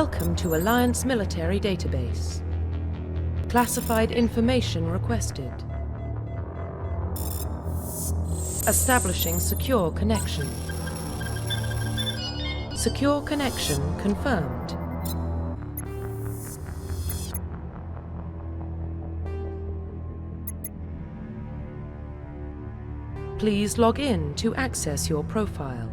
Welcome to Alliance Military Database. Classified information requested. Establishing secure connection. Secure connection confirmed. Please log in to access your profile.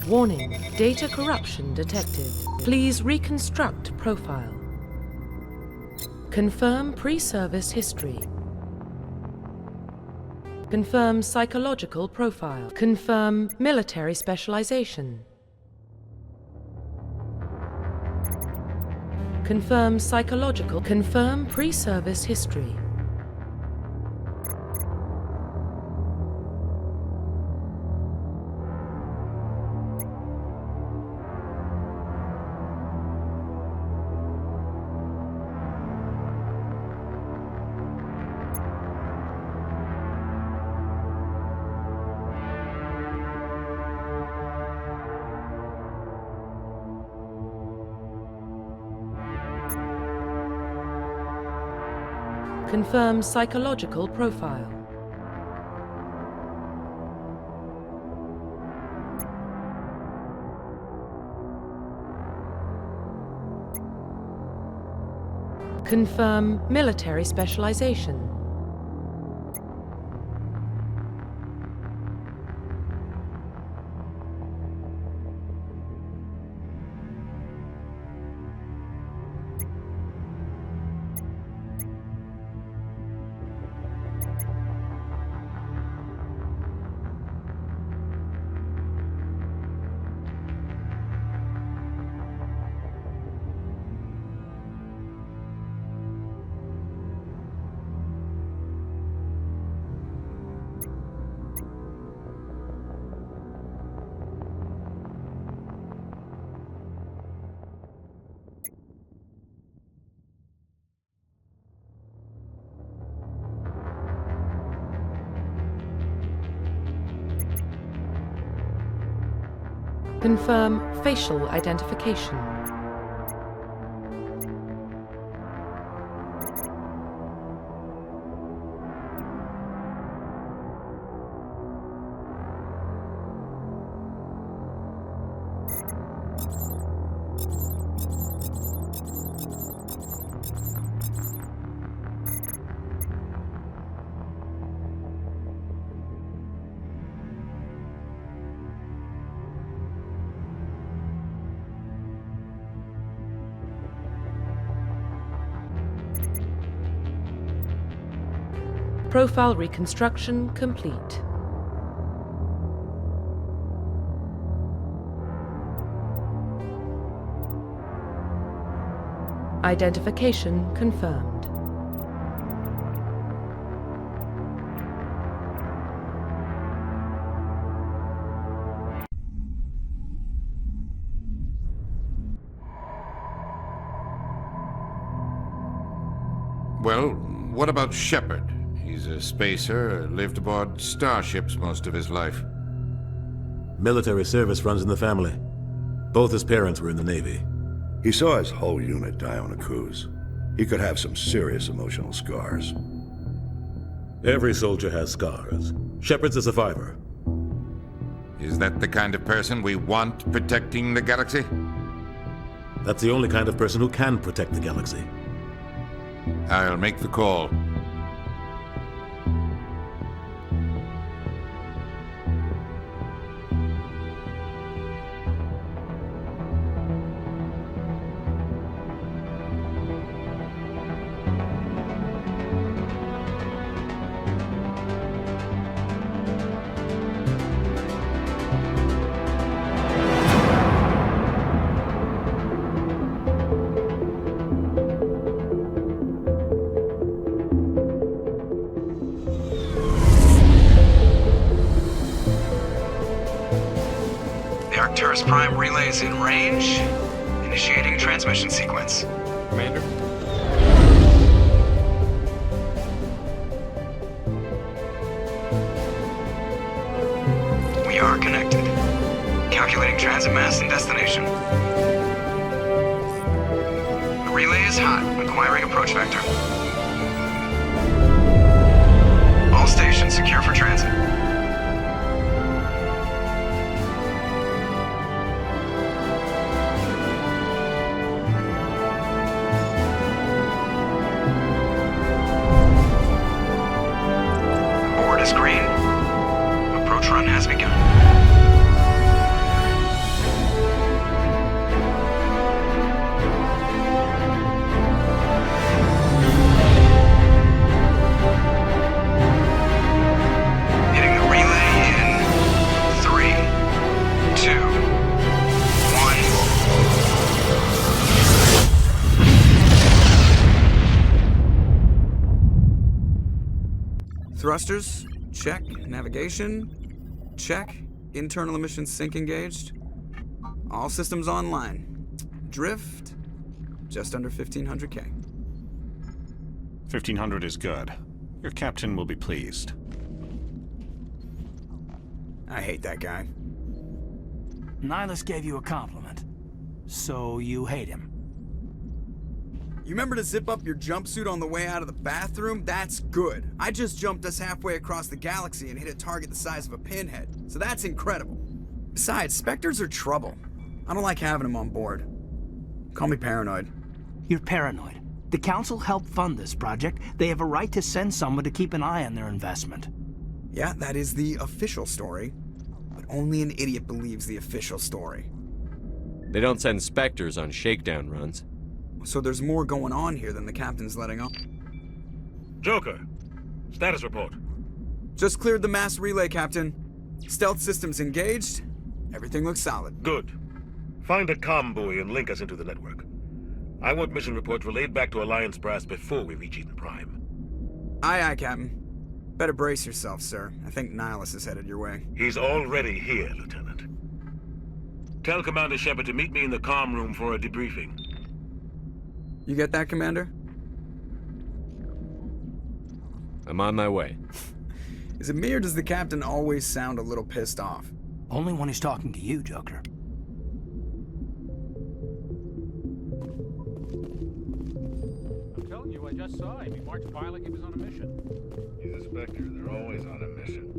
Warning, data corruption detected. Please reconstruct profile. Confirm pre-service history. Confirm psychological profile. Confirm military specialization. Confirm psychological. Confirm pre-service history. Confirm psychological profile. Confirm military specialization. Confirm facial identification. Profile reconstruction complete. Identification confirmed. Well, what about Shepard? He's a spacer, lived aboard starships most of his life. Military service runs in the family. Both his parents were in the Navy. He saw his whole unit die on a cruise. He could have some serious emotional scars. Every soldier has scars. Shepard's a survivor. Is that the kind of person we want protecting the galaxy? That's the only kind of person who can protect the galaxy. I'll make the call. Arcturus Prime relay is in range. Initiating transmission sequence. Commander? We are connected. Calculating transit mass and destination. The relay is hot, acquiring approach vector. All stations secure for transit. Board is green. Approach run has begun. Hitting the relay in 3, 2, 1. Thrusters, check. Navigation, check. Internal emissions sync engaged. All systems online. Drift, just under 1500K. 1500 is good. Your captain will be pleased. I hate that guy. Nihilus gave you a compliment. So you hate him. You remember to zip up your jumpsuit on the way out of the bathroom? That's good. I just jumped us halfway across the galaxy and hit a target the size of a pinhead, so that's incredible. Besides, Spectres are trouble. I don't like having them on board. Call me paranoid. You're paranoid. The Council helped fund this project. They have a right to send someone to keep an eye on their investment. Yeah, that is the official story. But only an idiot believes the official story. They don't send Spectres on shakedown runs. So there's more going on here than the captain's letting on. Joker, status report. Just cleared the mass relay, Captain. Stealth systems engaged. Everything looks solid. Good. Find a comm buoy and link us into the network. I want mission reports relayed back to Alliance brass before we reach Eden Prime. Aye, aye, Captain. Better brace yourself, sir. I think Nihilus is headed your way. He's already here, Lieutenant. Tell Commander Shepard to meet me in the comm room for a debriefing. You get that, Commander? I'm on my way. Is it me or does the Captain always sound a little pissed off? Only when he's talking to you, Joker. I'm telling you, I just saw him. He marched by like he was on a mission. He's a Spectre. They're always on a mission.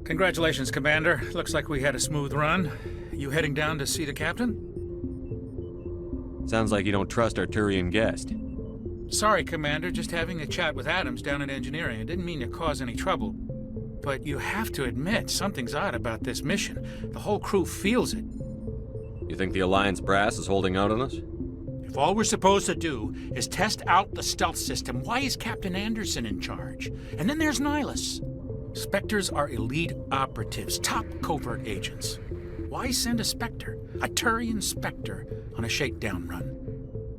Congratulations, Commander. Looks like we had a smooth run. You heading down to see the Captain? Sounds like you don't trust our Turian guest. Sorry, Commander. Just having a chat with Adams down at engineering. I didn't mean to cause any trouble. But you have to admit, something's odd about this mission. The whole crew feels it. You think the Alliance brass is holding out on us? If all we're supposed to do is test out the stealth system, why is Captain Anderson in charge? And then there's Nihilus. Spectres are elite operatives, top covert agents. Why send a Spectre, a Turian Spectre, on a shakedown run?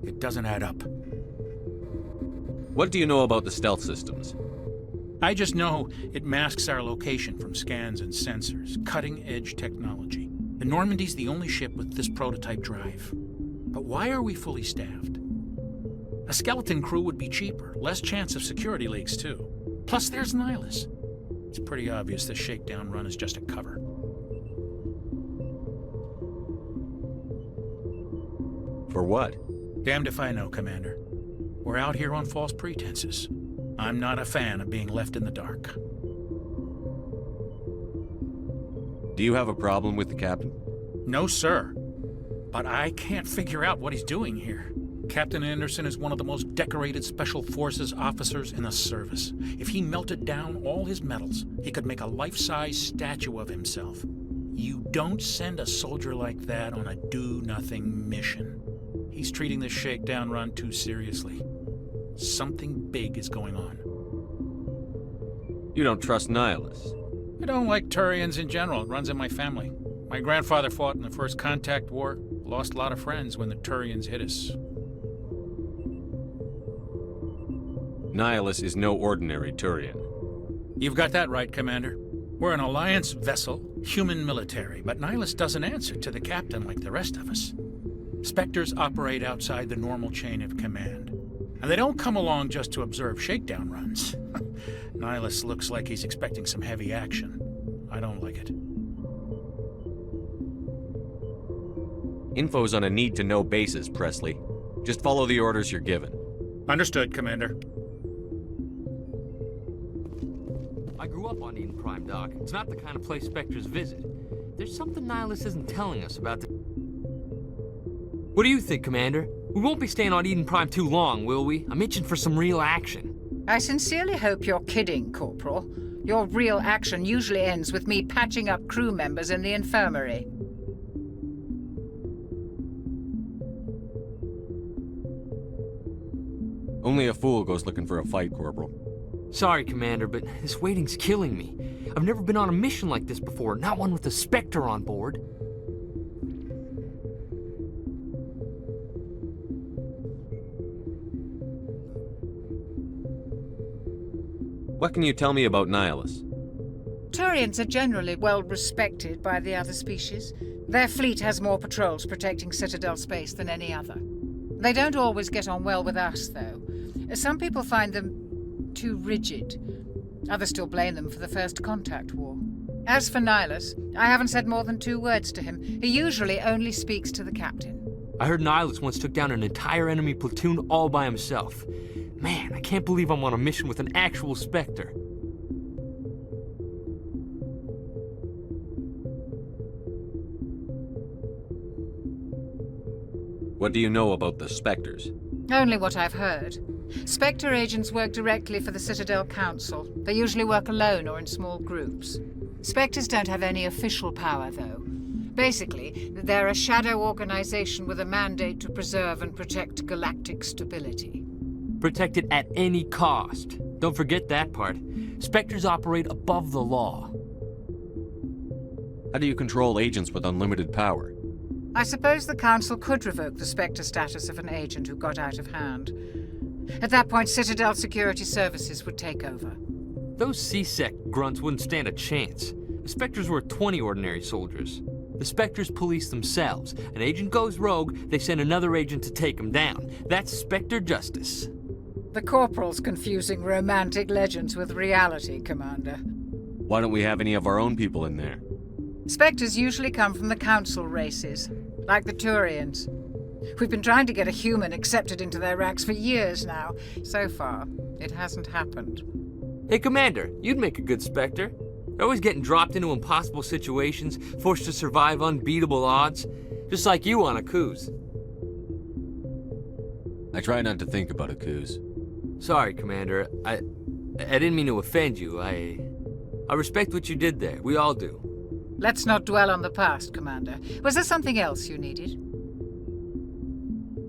It doesn't add up. What do you know about the stealth systems? I just know it masks our location from scans and sensors, cutting-edge technology. The Normandy's the only ship with this prototype drive. But why are we fully staffed? A skeleton crew would be cheaper, less chance of security leaks too. Plus there's Nihilus. It's pretty obvious this shakedown run is just a cover. For what? Damned if I know, Commander. We're out here on false pretenses. I'm not a fan of being left in the dark. Do you have a problem with the captain? No, sir. But I can't figure out what he's doing here. Captain Anderson is one of the most decorated Special Forces officers in the service. If he melted down all his medals, he could make a life-size statue of himself. You don't send a soldier like that on a do-nothing mission. He's treating this shakedown run too seriously. Something big is going on. You don't trust Nihilus? I don't like Turians in general. It runs in my family. My grandfather fought in the First Contact War, lost a lot of friends when the Turians hit us. Nihilus is no ordinary Turian. You've got that right, Commander. We're an Alliance vessel, human military, but Nihilus doesn't answer to the captain like the rest of us. Spectres operate outside the normal chain of command. And they don't come along just to observe shakedown runs. Nihilus looks like he's expecting some heavy action. I don't like it. Info's on a need-to-know basis, Presley. Just follow the orders you're given. Understood, Commander. I grew up on Eden Prime, Doc. It's not the kind of place Spectres visit. There's something Nihilus isn't telling us about the... What do you think, Commander? We won't be staying on Eden Prime too long, will we? I'm itching for some real action. I sincerely hope you're kidding, Corporal. Your real action usually ends with me patching up crew members in the infirmary. Only a fool goes looking for a fight, Corporal. Sorry, Commander, but this waiting's killing me. I've never been on a mission like this before, not one with a Spectre on board. What can you tell me about Nihilus? Turians are generally well respected by the other species. Their fleet has more patrols protecting Citadel space than any other. They don't always get on well with us, though. Some people find them too rigid. Others still blame them for the First Contact War. As for Nihilus, I haven't said more than 2 words to him. He usually only speaks to the captain. I heard Nihilus once took down an entire enemy platoon all by himself. Man, I can't believe I'm on a mission with an actual Spectre. What do you know about the Spectres? Only what I've heard. Spectre agents work directly for the Citadel Council. They usually work alone or in small groups. Spectres don't have any official power, though. Basically, they're a shadow organization with a mandate to preserve and protect galactic stability. Protect it at any cost. Don't forget that part. Spectres operate above the law. How do you control agents with unlimited power? I suppose the Council could revoke the Spectre status of an agent who got out of hand. At that point, Citadel Security Services would take over. Those C-Sec grunts wouldn't stand a chance. The Spectres were 20 ordinary soldiers. The Spectres police themselves. An agent goes rogue, they send another agent to take him down. That's Spectre justice. The Corporal's confusing romantic legends with reality, Commander. Why don't we have any of our own people in there? Spectres usually come from the Council races, like the Turians. We've been trying to get a human accepted into their ranks for years now. So far, it hasn't happened. Hey, Commander, you'd make a good Spectre. You're always getting dropped into impossible situations, forced to survive unbeatable odds, just like you on a cruise. I try not to think about a cruise. Sorry, Commander. I didn't mean to offend you. I respect what you did there. We all do. Let's not dwell on the past, Commander. Was there something else you needed?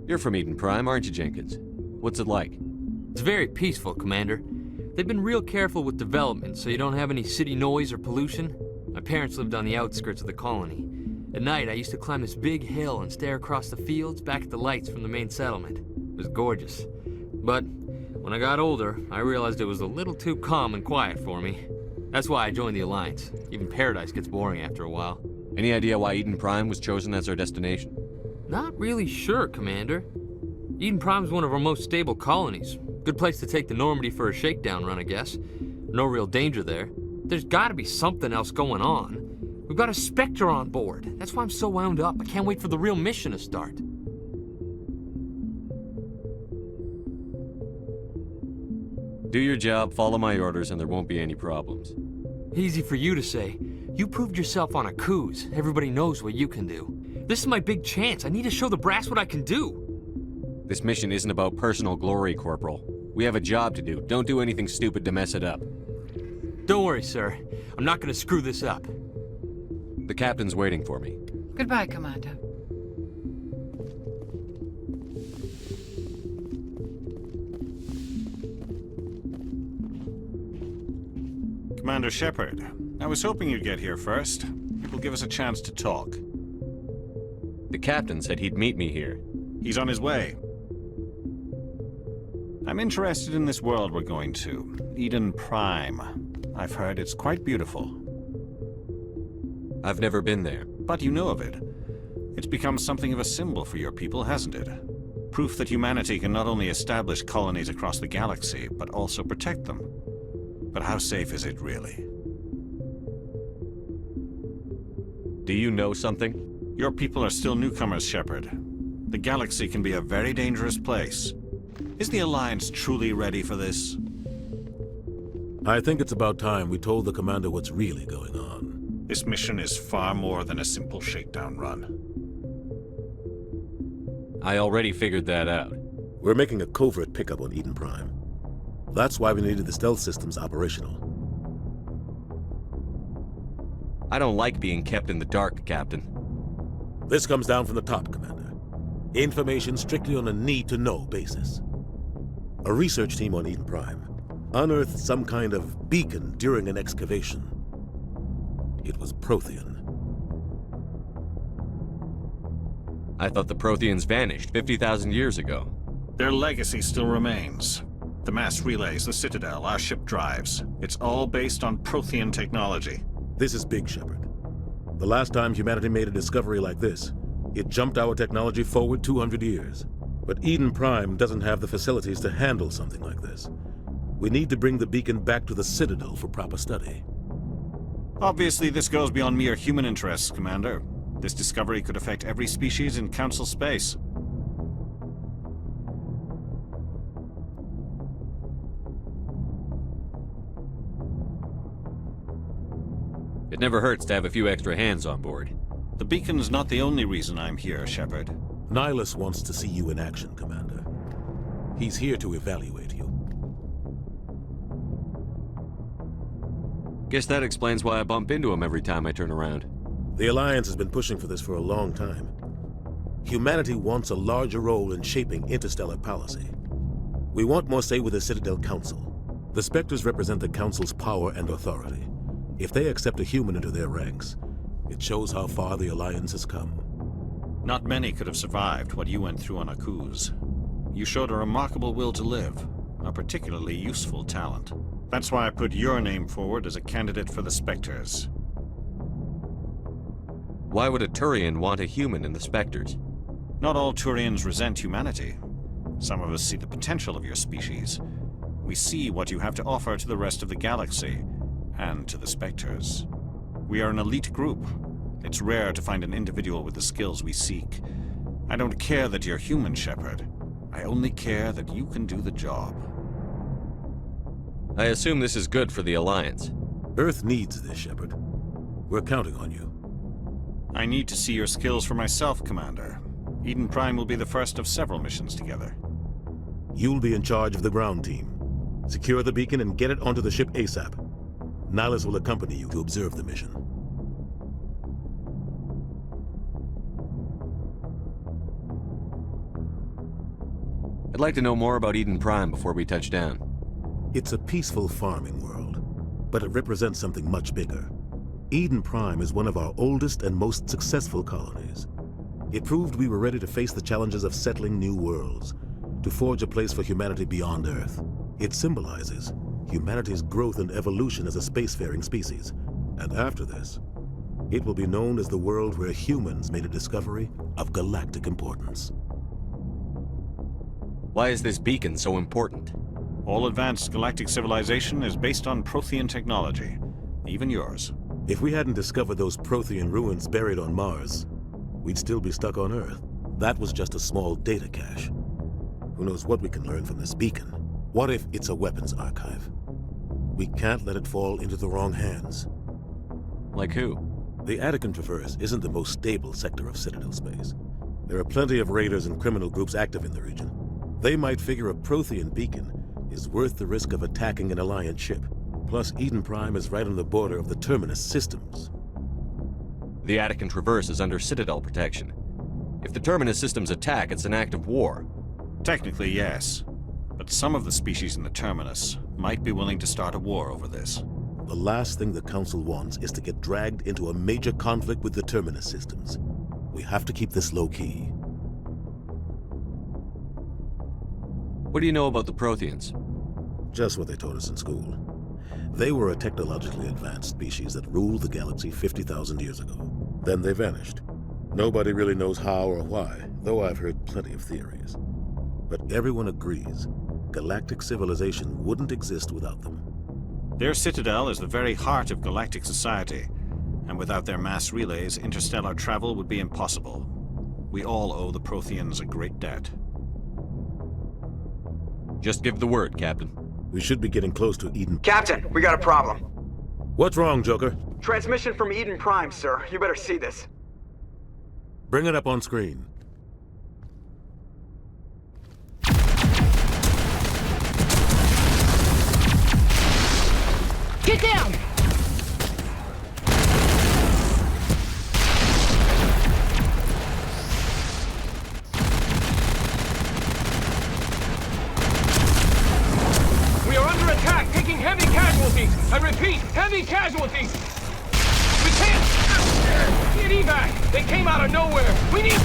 You're from Eden Prime, aren't you, Jenkins? What's it like? It's very peaceful, Commander. They've been real careful with development, so you don't have any city noise or pollution. My parents lived on the outskirts of the colony. At night, I used to climb this big hill and stare across the fields back at the lights from the main settlement. It was gorgeous. But when I got older, I realized it was a little too calm and quiet for me. That's why I joined the Alliance. Even Paradise gets boring after a while. Any idea why Eden Prime was chosen as our destination? Not really sure, Commander. Eden Prime's one of our most stable colonies. Good place to take the Normandy for a shakedown run, I guess. No real danger there. There's gotta be something else going on. We've got a Spectre on board. That's why I'm so wound up. I can't wait for the real mission to start. Do your job, follow my orders, and there won't be any problems. Easy for you to say. You proved yourself on a cruise. Everybody knows what you can do. This is my big chance. I need to show the brass what I can do. This mission isn't about personal glory, Corporal. We have a job to do. Don't do anything stupid to mess it up. Don't worry, sir. I'm not gonna screw this up. The captain's waiting for me. Goodbye, Commander. Commander Shepard, I was hoping you'd get here first. It will give us a chance to talk. The captain said he'd meet me here. He's on his way. I'm interested in this world we're going to, Eden Prime. I've heard it's quite beautiful. I've never been there. But you know of it. It's become something of a symbol for your people, hasn't it? Proof that humanity can not only establish colonies across the galaxy, but also protect them. But how safe is it, really? Do you know something? Your people are still newcomers, Shepard. The galaxy can be a very dangerous place. Is the Alliance truly ready for this? I think it's about time we told the commander what's really going on. This mission is far more than a simple shakedown run. I already figured that out. We're making a covert pickup on Eden Prime. That's why we needed the stealth systems operational. I don't like being kept in the dark, Captain. This comes down from the top, Commander. Information strictly on a need-to-know basis. A research team on Eden Prime unearthed some kind of beacon during an excavation. It was Prothean. I thought the Protheans vanished 50,000 years ago. Their legacy still remains. The mass relays, the Citadel, our ship drives. It's all based on Prothean technology. This is big, Shepard. The last time humanity made a discovery like this, it jumped our technology forward 200 years. But Eden Prime doesn't have the facilities to handle something like this. We need to bring the beacon back to the Citadel for proper study. Obviously, this goes beyond mere human interests, Commander. This discovery could affect every species in Council space. It never hurts to have a few extra hands on board. The beacon's not the only reason I'm here, Shepard. Nihilus wants to see you in action, Commander. He's here to evaluate you. Guess that explains why I bump into him every time I turn around. The Alliance has been pushing for this for a long time. Humanity wants a larger role in shaping interstellar policy. We want more say with the Citadel Council. The Spectres represent the Council's power and authority. If they accept a human into their ranks, it shows how far the Alliance has come. Not many could have survived what you went through on Akuz. You showed a remarkable will to live, a particularly useful talent. That's why I put your name forward as a candidate for the Spectres. Why would a Turian want a human in the Spectres? Not all Turians resent humanity. Some of us see the potential of your species. We see what you have to offer to the rest of the galaxy, and to the Spectres. We are an elite group. It's rare to find an individual with the skills we seek. I don't care that you're human, Shepard. I only care that you can do the job. I assume this is good for the Alliance. Earth needs this, Shepard. We're counting on you. I need to see your skills for myself, Commander. Eden Prime will be the first of several missions together. You'll be in charge of the ground team. Secure the beacon and get it onto the ship ASAP. Nihilus will accompany you to observe the mission. I'd like to know more about Eden Prime before we touch down. It's a peaceful farming world, but it represents something much bigger. Eden Prime is one of our oldest and most successful colonies. It proved we were ready to face the challenges of settling new worlds, to forge a place for humanity beyond Earth. It symbolizes humanity's growth and evolution as a spacefaring species. And after this, it will be known as the world where humans made a discovery of galactic importance. Why is this beacon so important? All advanced galactic civilization is based on Prothean technology, even yours. If we hadn't discovered those Prothean ruins buried on Mars, we'd still be stuck on Earth. That was just a small data cache. Who knows what we can learn from this beacon? What if it's a weapons archive? We can't let it fall into the wrong hands. Like who? The Attican Traverse isn't the most stable sector of Citadel space. There are plenty of raiders and criminal groups active in the region. They might figure a Prothean beacon is worth the risk of attacking an Alliance ship. Plus, Eden Prime is right on the border of the Terminus systems. The Attican Traverse is under Citadel protection. If the Terminus systems attack, it's an act of war. Technically, yes. But some of the species in the Terminus might be willing to start a war over this. The last thing the Council wants is to get dragged into a major conflict with the Terminus systems. We have to keep this low-key. What do you know about the Protheans? Just what they taught us in school. They were a technologically advanced species that ruled the galaxy 50,000 years ago. Then they vanished. Nobody really knows how or why, though I've heard plenty of theories. But everyone agrees galactic civilization wouldn't exist without them. Their citadel is the very heart of galactic society, and without their mass relays, interstellar travel would be impossible. We all owe the Protheans a great debt. Just give the word, Captain. We should be getting close to Eden. Captain, we got a problem. What's wrong, Joker? Transmission from Eden Prime, sir. You better see this. Bring it up on screen. Get down! We are under attack, taking heavy casualties. I repeat, heavy casualties. We can't get evac. They came out of nowhere. We need...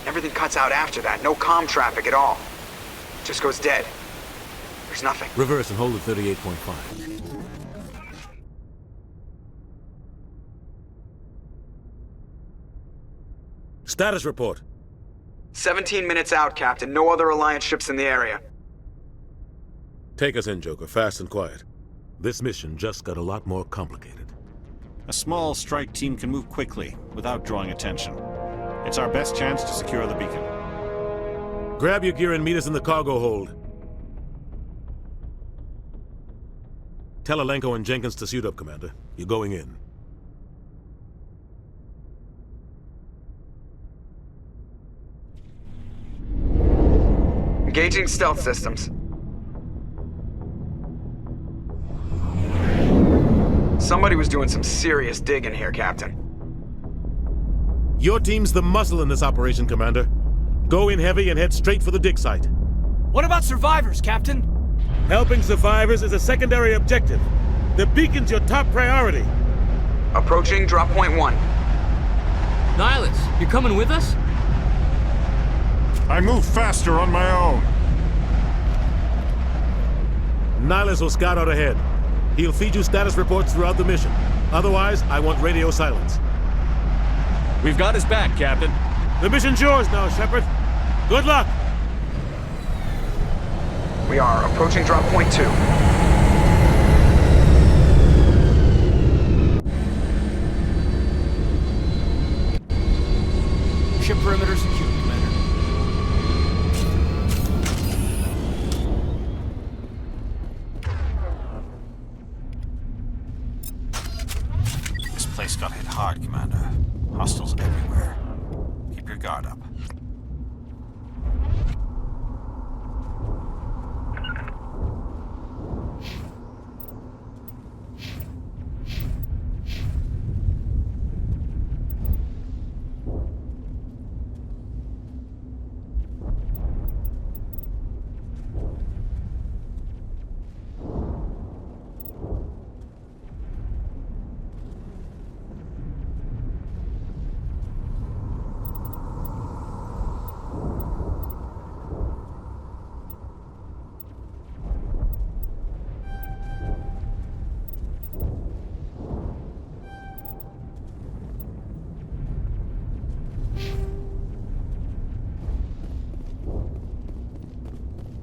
Everything cuts out after that. No comm traffic at all. Just goes dead. There's nothing. Reverse and hold at 38.5. Status report. 17 minutes out, Captain. No other Alliance ships in the area. Take us in, Joker, fast and quiet. This mission just got a lot more complicated. A small strike team can move quickly, without drawing attention. It's our best chance to secure the beacon. Grab your gear and meet us in the cargo hold. Tell Alenko and Jenkins to suit up, Commander. You're going in. Engaging stealth systems. Somebody was doing some serious digging here, Captain. Your team's the muscle in this operation, Commander. Go in heavy and head straight for the dig site. What about survivors, Captain? Helping survivors is a secondary objective. The beacon's your top priority. Approaching drop point 1. Nihilus, you coming with us? I move faster on my own. Nihilus will scout out ahead. He'll feed you status reports throughout the mission. Otherwise, I want radio silence. We've got his back, Captain. The mission's yours now, Shepard. Good luck! We are approaching drop point 2. Ship perimeter secure, Commander. This place got hit hard, Commander. Hostiles everywhere. Keep your guard up.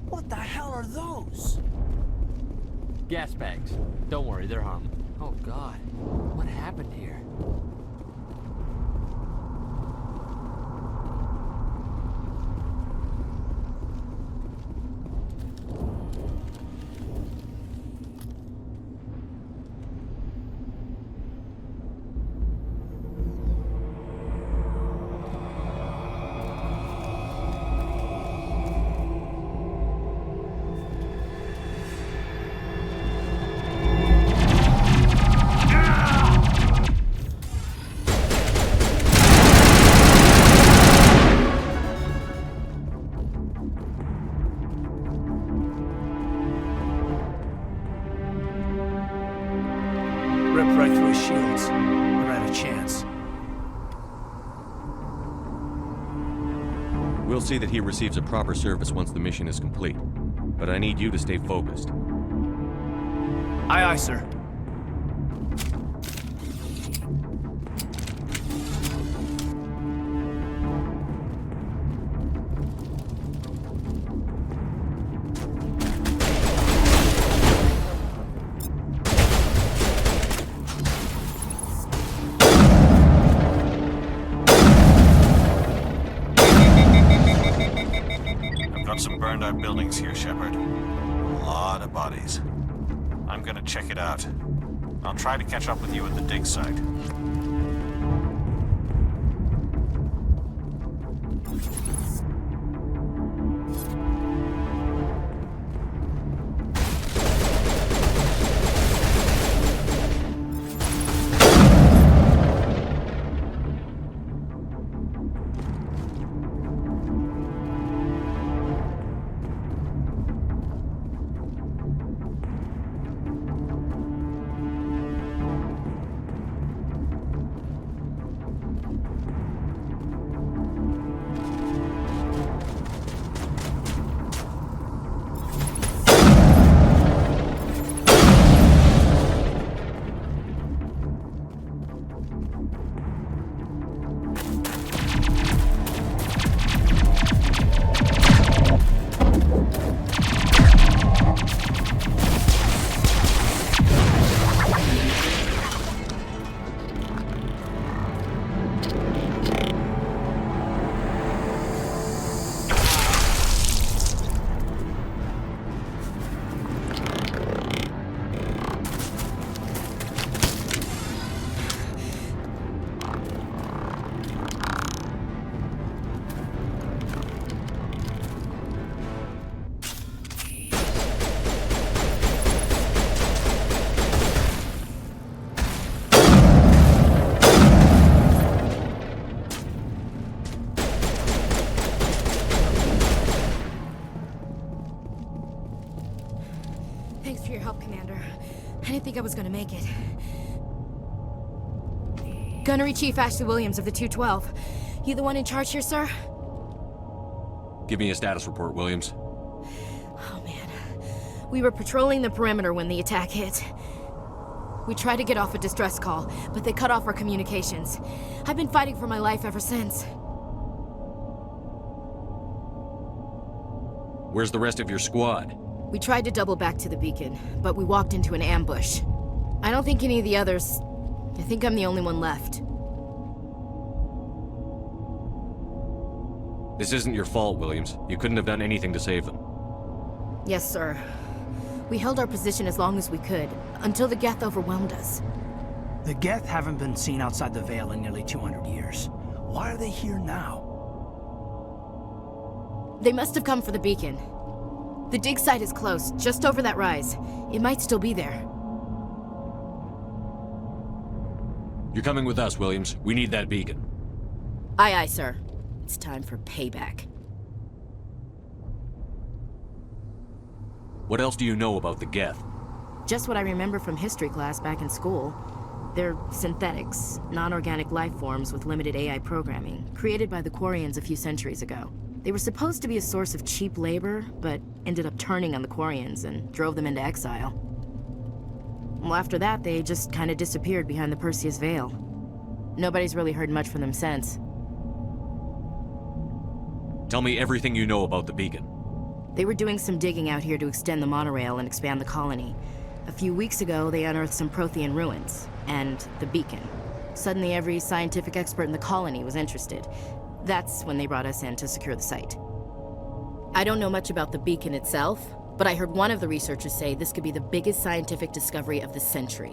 What the hell are those? Gas bags. Don't worry, they're harmless. Oh God, what happened here? Ripped right through his shields. We're out of chance. We'll see that he receives a proper service once the mission is complete. But I need you to stay focused. Aye, aye, sir. Some burned out buildings here, Shepard. A lot of bodies. I'm gonna check it out. I'll try to catch up with you at the dig site. Thanks for your help, Commander. I didn't think I was gonna make it. Gunnery Chief Ashley Williams of the 212. You the one in charge here, sir? Give me a status report, Williams. Oh, man. We were patrolling the perimeter when the attack hit. We tried to get off a distress call, but they cut off our communications. I've been fighting for my life ever since. Where's the rest of your squad? We tried to double back to the beacon, but we walked into an ambush. I don't think any of the others... I think I'm the only one left. This isn't your fault, Williams. You couldn't have done anything to save them. Yes, sir. We held our position as long as we could, until the Geth overwhelmed us. The Geth haven't been seen outside the Veil in nearly 200 years. Why are they here now? They must have come for the beacon. The dig site is close, just over that rise. It might still be there. You're coming with us, Williams. We need that beacon. Aye, aye, sir. It's time for payback. What else do you know about the Geth? Just what I remember from history class back in school. They're synthetics, non-organic life forms with limited AI programming, created by the Quarians a few centuries ago. They were supposed to be a source of cheap labor, but ended up turning on the Quarians and drove them into exile. Well, after that, they just kind of disappeared behind the Perseus Veil. Nobody's really heard much from them since. Tell me everything you know about the beacon. They were doing some digging out here to extend the monorail and expand the colony. A few weeks ago, they unearthed some Prothean ruins, and the beacon. Suddenly, every scientific expert in the colony was interested. That's when they brought us in to secure the site. I don't know much about the beacon itself, but I heard one of the researchers say this could be the biggest scientific discovery of the century.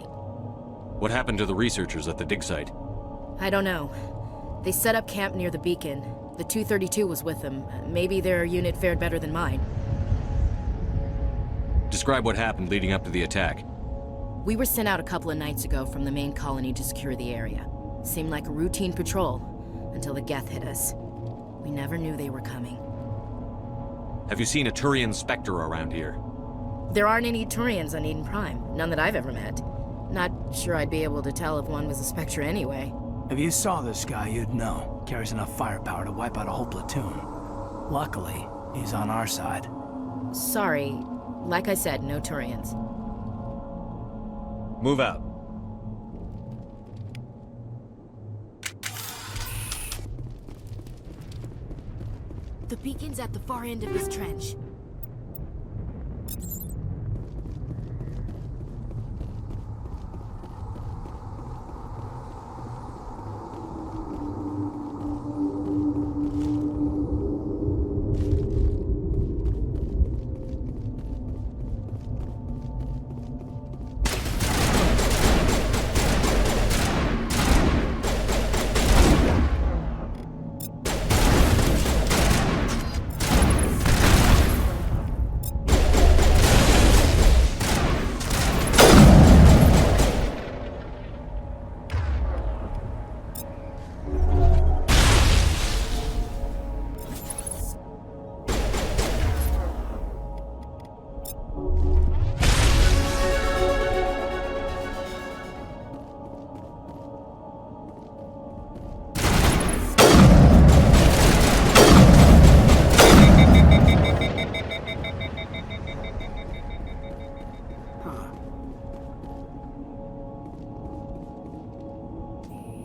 What happened to the researchers at the dig site? I don't know. They set up camp near the beacon. The 232 was with them. Maybe their unit fared better than mine. Describe what happened leading up to the attack. We were sent out a couple of nights ago from the main colony to secure the area. Seemed like a routine patrol, until the Geth hit us. We never knew they were coming. Have you seen a Turian Spectre around here? There aren't any Turians on Eden Prime. None that I've ever met. Not sure I'd be able to tell if one was a Spectre anyway. If you saw this guy, you'd know. Carries enough firepower to wipe out a whole platoon. Luckily, he's on our side. Sorry. Like I said, no Turians. Move out. The beacon's at the far end of this trench.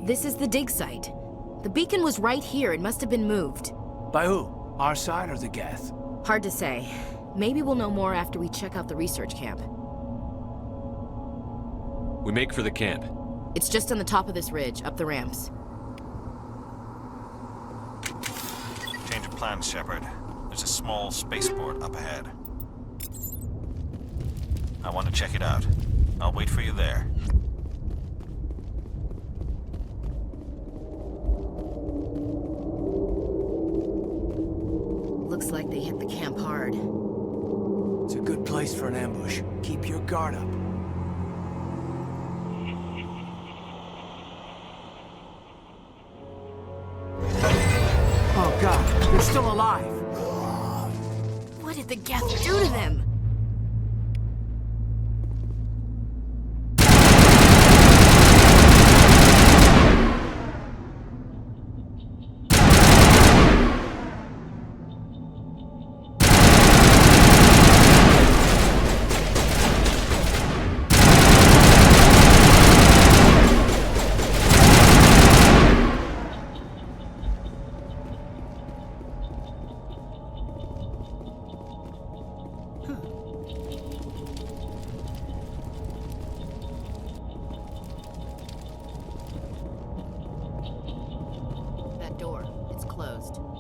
This is the dig site. The beacon was right here. It must have been moved. By who? Our side or the Geth? Hard to say. Maybe we'll know more after we check out the research camp. We make for the camp. It's just on the top of this ridge, up the ramps. Change of plans, Shepard. There's a small spaceport up ahead. I want to check it out. I'll wait for you there. Looks like they hit the camp hard. It's a good place for an ambush. Keep your guard up. Oh God, they're still alive! What did the Geth do to them?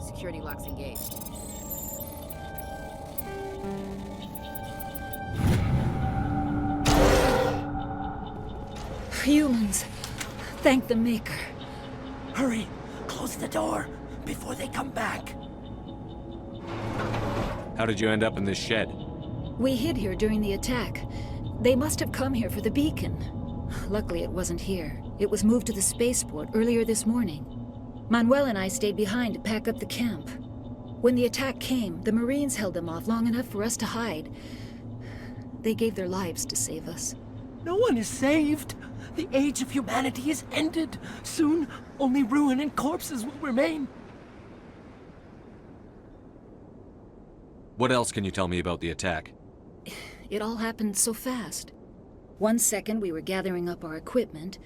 Security locks engaged. Humans. Thank the Maker. Hurry! Close the door before they come back. How did you end up in this shed? We hid here during the attack. They must have come here for the beacon. Luckily, it wasn't here. It was moved to the spaceport earlier this morning. Manuel and I stayed behind to pack up the camp. When the attack came, the Marines held them off long enough for us to hide. They gave their lives to save us. No one is saved. The age of humanity is ended. Soon, only ruin and corpses will remain. What else can you tell me about the attack? It all happened so fast. 1 second we were gathering up our equipment.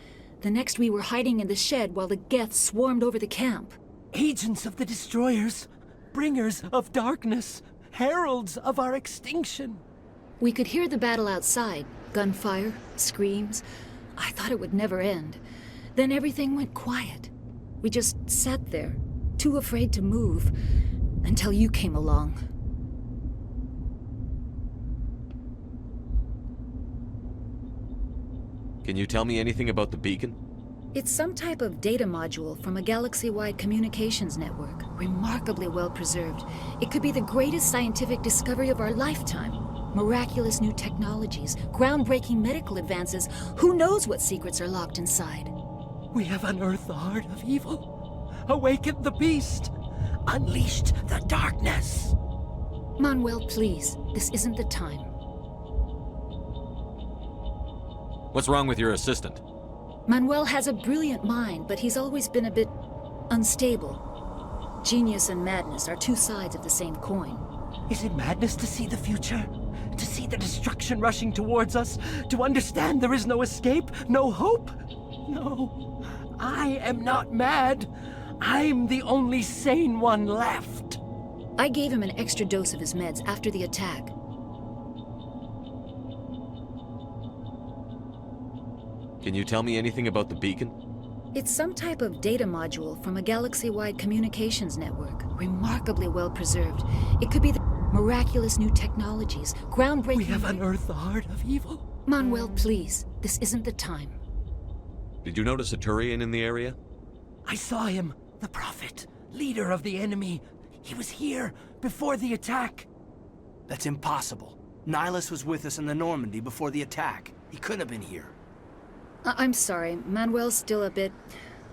The next we were hiding in the shed while the Geth swarmed over the camp. Agents of the Destroyers, bringers of darkness, heralds of our extinction. We could hear the battle outside. Gunfire, screams. I thought it would never end. Then everything went quiet. We just sat there, too afraid to move, until you came along. Can you tell me anything about the beacon? It's some type of data module from a galaxy-wide communications network. Remarkably well preserved. It could be the greatest scientific discovery of our lifetime. Miraculous new technologies, groundbreaking medical advances. Who knows what secrets are locked inside? We have unearthed the heart of evil, awakened the beast, unleashed the darkness. Manuel, please. This isn't the time. What's wrong with your assistant? Manuel has a brilliant mind, but he's always been a bit unstable. Genius and madness are two sides of the same coin. Is it madness to see the future? To see the destruction rushing towards us? To understand there is no escape? No hope? No. I am not mad. I'm the only sane one left. I gave him an extra dose of his meds after the attack. Can you tell me anything about the beacon? It's some type of data module from a galaxy-wide communications network. Remarkably well preserved. It could be the miraculous new technologies, groundbreaking... We have unearthed the heart of evil. Manuel, please. This isn't the time. Did you notice a Turian in the area? I saw him. The Prophet. Leader of the enemy. He was here before the attack. That's impossible. Nihilus was with us in the Normandy before the attack. He couldn't have been here. I'm sorry. Manuel's still a bit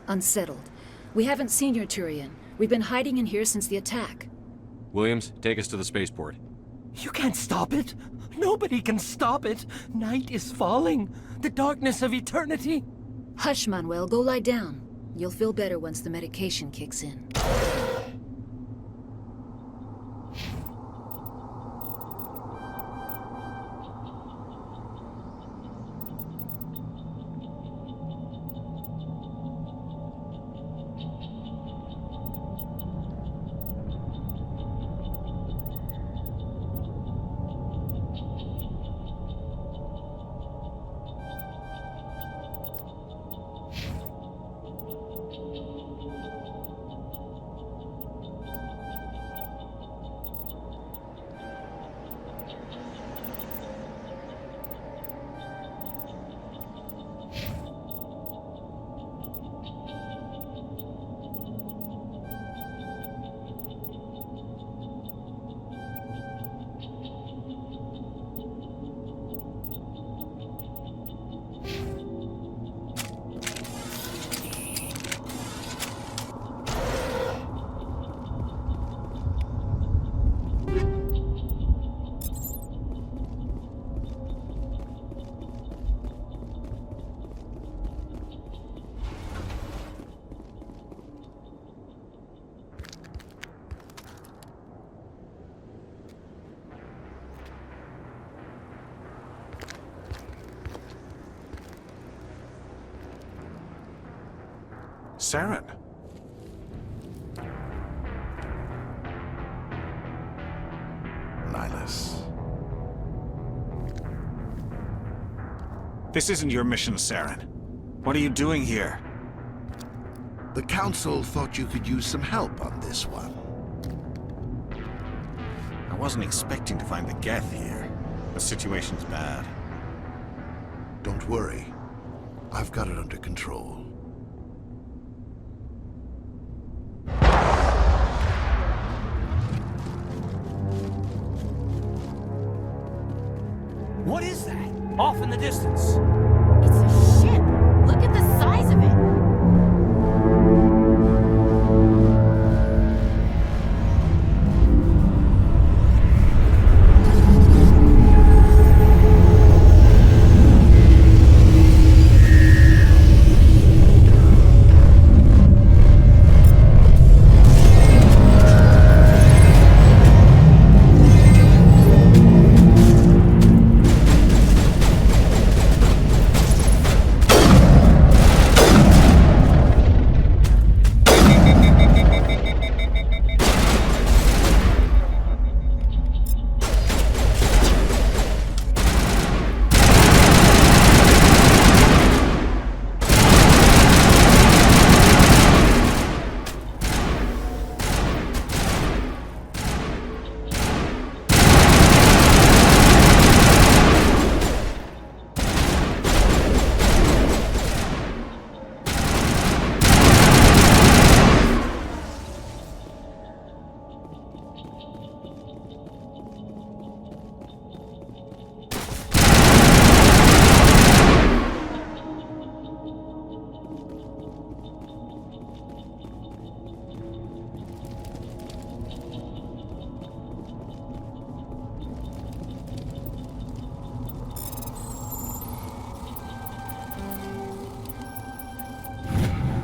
unsettled. We haven't seen your Turian. We've been hiding in here since the attack. Williams, take us to the spaceport. You can't stop it. Nobody can stop it. Night is falling. The darkness of eternity. Hush, Manuel. Go lie down. You'll feel better once the medication kicks in. Saren. Nihilus. This isn't your mission, Saren. What are you doing here? The Council thought you could use some help on this one. I wasn't expecting to find the Geth here. The situation's bad. Don't worry. I've got it under control. What is that? Off in the distance. It's a ship. Look at the size of it.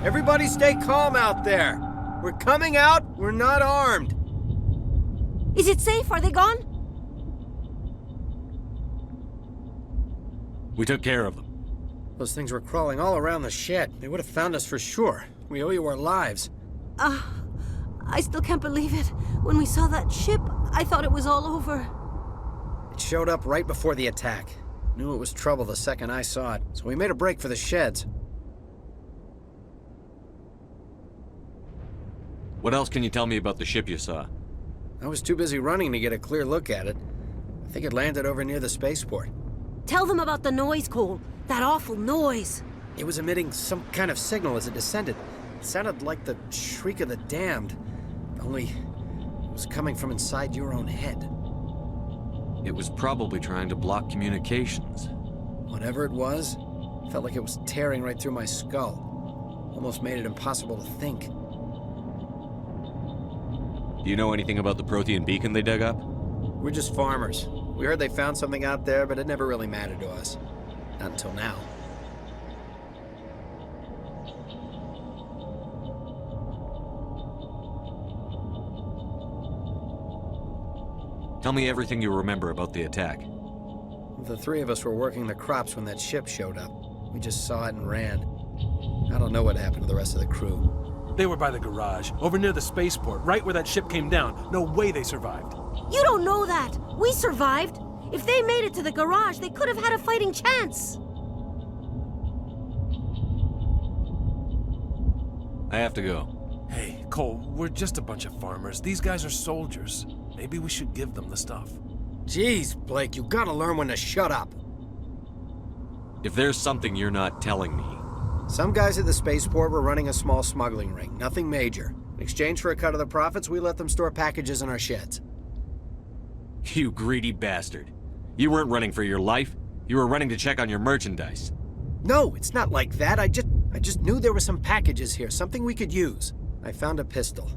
Everybody stay calm out there. We're coming out We're not armed. Is it safe? Are they gone? We took care of them. Those things were crawling all around the shed. They would have found us for sure. We owe you our lives. I still can't believe it. When we saw that ship, I thought it was all over. It showed up right before the attack. Knew it was trouble the second I saw it, so we made a break for the sheds. What else can you tell me about the ship you saw? I was too busy running to get a clear look at it. I think it landed over near the spaceport. Tell them about the noise, Cole. That awful noise. It was emitting some kind of signal as it descended. It sounded like the shriek of the damned. Only it was coming from inside your own head. It was probably trying to block communications. Whatever it was, felt like it was tearing right through my skull. Almost made it impossible to think. Do you know anything about the Prothean beacon they dug up? We're just farmers. We heard they found something out there, but it never really mattered to us. Not until now. Tell me everything you remember about the attack. The three of us were working the crops when that ship showed up. We just saw it and ran. I don't know what happened to the rest of the crew. They were by the garage, over near the spaceport, right where that ship came down. No way they survived. You don't know that. We survived. If they made it to the garage, they could have had a fighting chance. I have to go. Hey, Cole, we're just a bunch of farmers. These guys are soldiers. Maybe we should give them the stuff. Jeez, Blake, you gotta learn when to shut up. If there's something you're not telling me... Some guys at the spaceport were running a small smuggling ring. Nothing major. In exchange for a cut of the profits, we let them store packages in our sheds. You greedy bastard. You weren't running for your life. You were running to check on your merchandise. No, it's not like that. I just knew there were some packages here, something we could use. I found a pistol.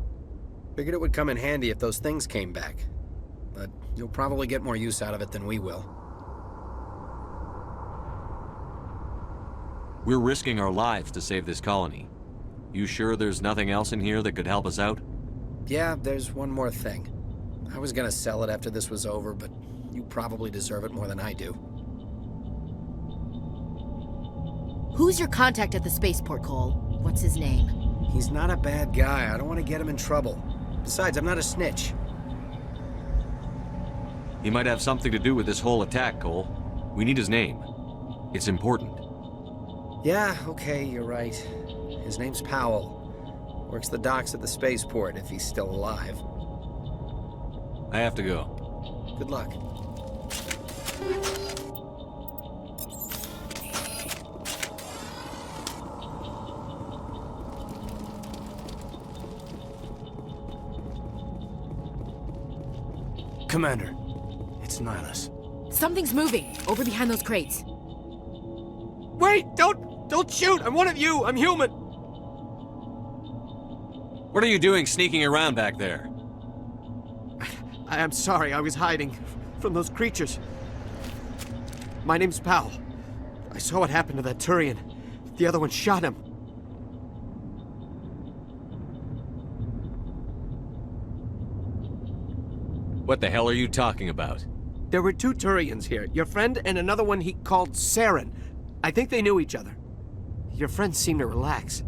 Figured it would come in handy if those things came back. But you'll probably get more use out of it than we will. We're risking our lives to save this colony. You sure there's nothing else in here that could help us out? Yeah, there's one more thing. I was gonna sell it after this was over, but you probably deserve it more than I do. Who's your contact at the spaceport, Cole? What's his name? He's not a bad guy. I don't want to get him in trouble. Besides, I'm not a snitch. He might have something to do with this whole attack, Cole. We need his name. It's important. Yeah, okay, you're right. His name's Powell. Works the docks at the spaceport, if he's still alive. I have to go. Good luck. Commander, it's Nihilus. Something's moving, over behind those crates. Wait! Don't shoot! I'm one of you! I'm human! What are you doing sneaking around back there? I'm sorry, I was hiding from those creatures. My name's Powell. I saw what happened to that Turian. The other one shot him. What the hell are you talking about? There were two Turians here. Your friend and another one he called Saren. I think they knew each other. Your friend seemed to relax.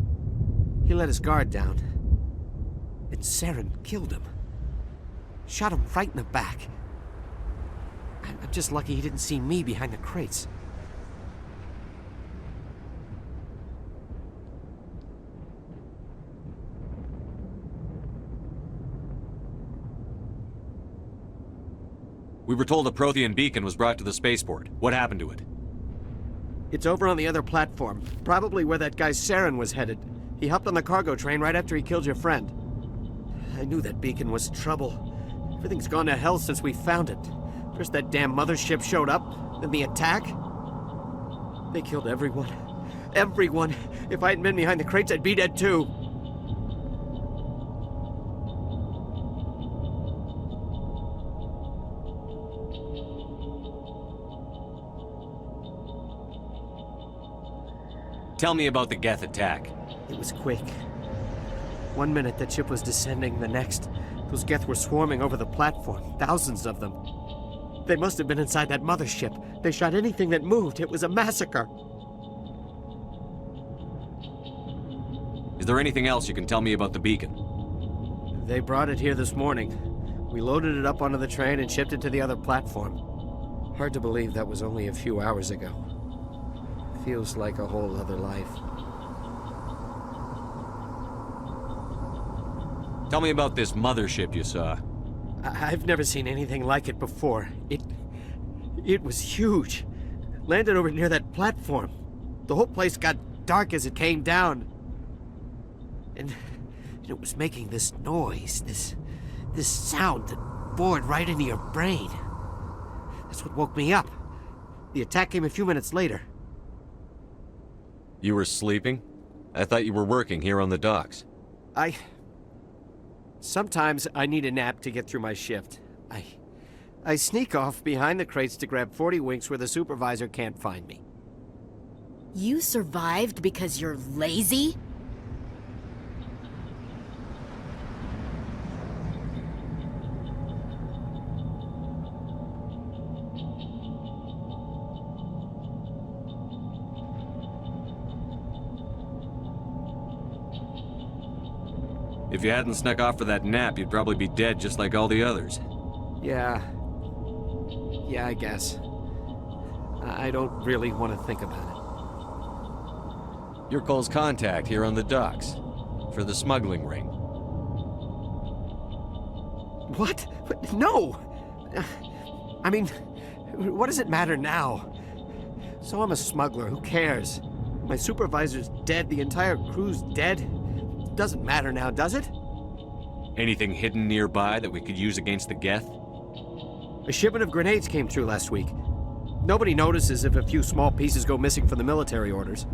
He let his guard down. And Saren killed him. Shot him right in the back. I'm just lucky he didn't see me behind the crates. We were told a Prothean beacon was brought to the spaceport. What happened to it? It's over on the other platform. Probably where that guy Saren was headed. He hopped on the cargo train right after he killed your friend. I knew that beacon was trouble. Everything's gone to hell since we found it. First that damn mothership showed up, then the attack. They killed everyone. Everyone. If I hadn't been behind the crates, I'd be dead too. Tell me about the Geth attack. It was quick. One minute that ship was descending, the next, those Geth were swarming over the platform, thousands of them. They must have been inside that mothership. They shot anything that moved. It was a massacre. Is there anything else you can tell me about the beacon? They brought it here this morning. We loaded it up onto the train and shipped it to the other platform. Hard to believe that was only a few hours ago. Feels like a whole other life. Tell me about this mothership you saw. I've never seen anything like it before. It was huge. Landed over near that platform. The whole place got dark as it came down. And it was making this noise, this sound that bored right into your brain. That's what woke me up. The attack came a few minutes later. You were sleeping? I thought you were working here on the docks. Sometimes I need a nap to get through my shift. I sneak off behind the crates to grab 40 winks where the supervisor can't find me. You survived because you're lazy? If you hadn't snuck off for that nap, you'd probably be dead just like all the others. Yeah, I guess. I don't really want to think about it. You're Cole's contact here on the docks. For the smuggling ring. What? No! I mean, what does it matter now? So I'm a smuggler, who cares? My supervisor's dead, the entire crew's dead. Doesn't matter now, does it? Anything hidden nearby that we could use against the Geth? A shipment of grenades came through last week. Nobody notices if a few small pieces go missing from the military orders.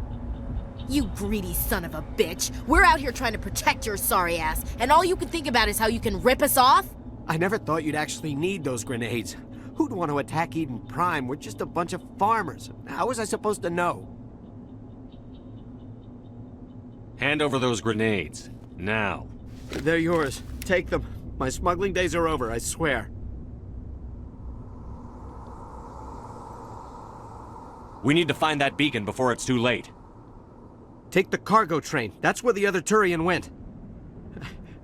You greedy son of a bitch. We're out here trying to protect your sorry ass, and all you can think about is how you can rip us off? I never thought you'd actually need those grenades. Who'd want to attack Eden Prime? We're just a bunch of farmers. How was I supposed to know? Hand over those grenades. Now. They're yours. Take them. My smuggling days are over, I swear. We need to find that beacon before it's too late. Take the cargo train. That's where the other Turian went.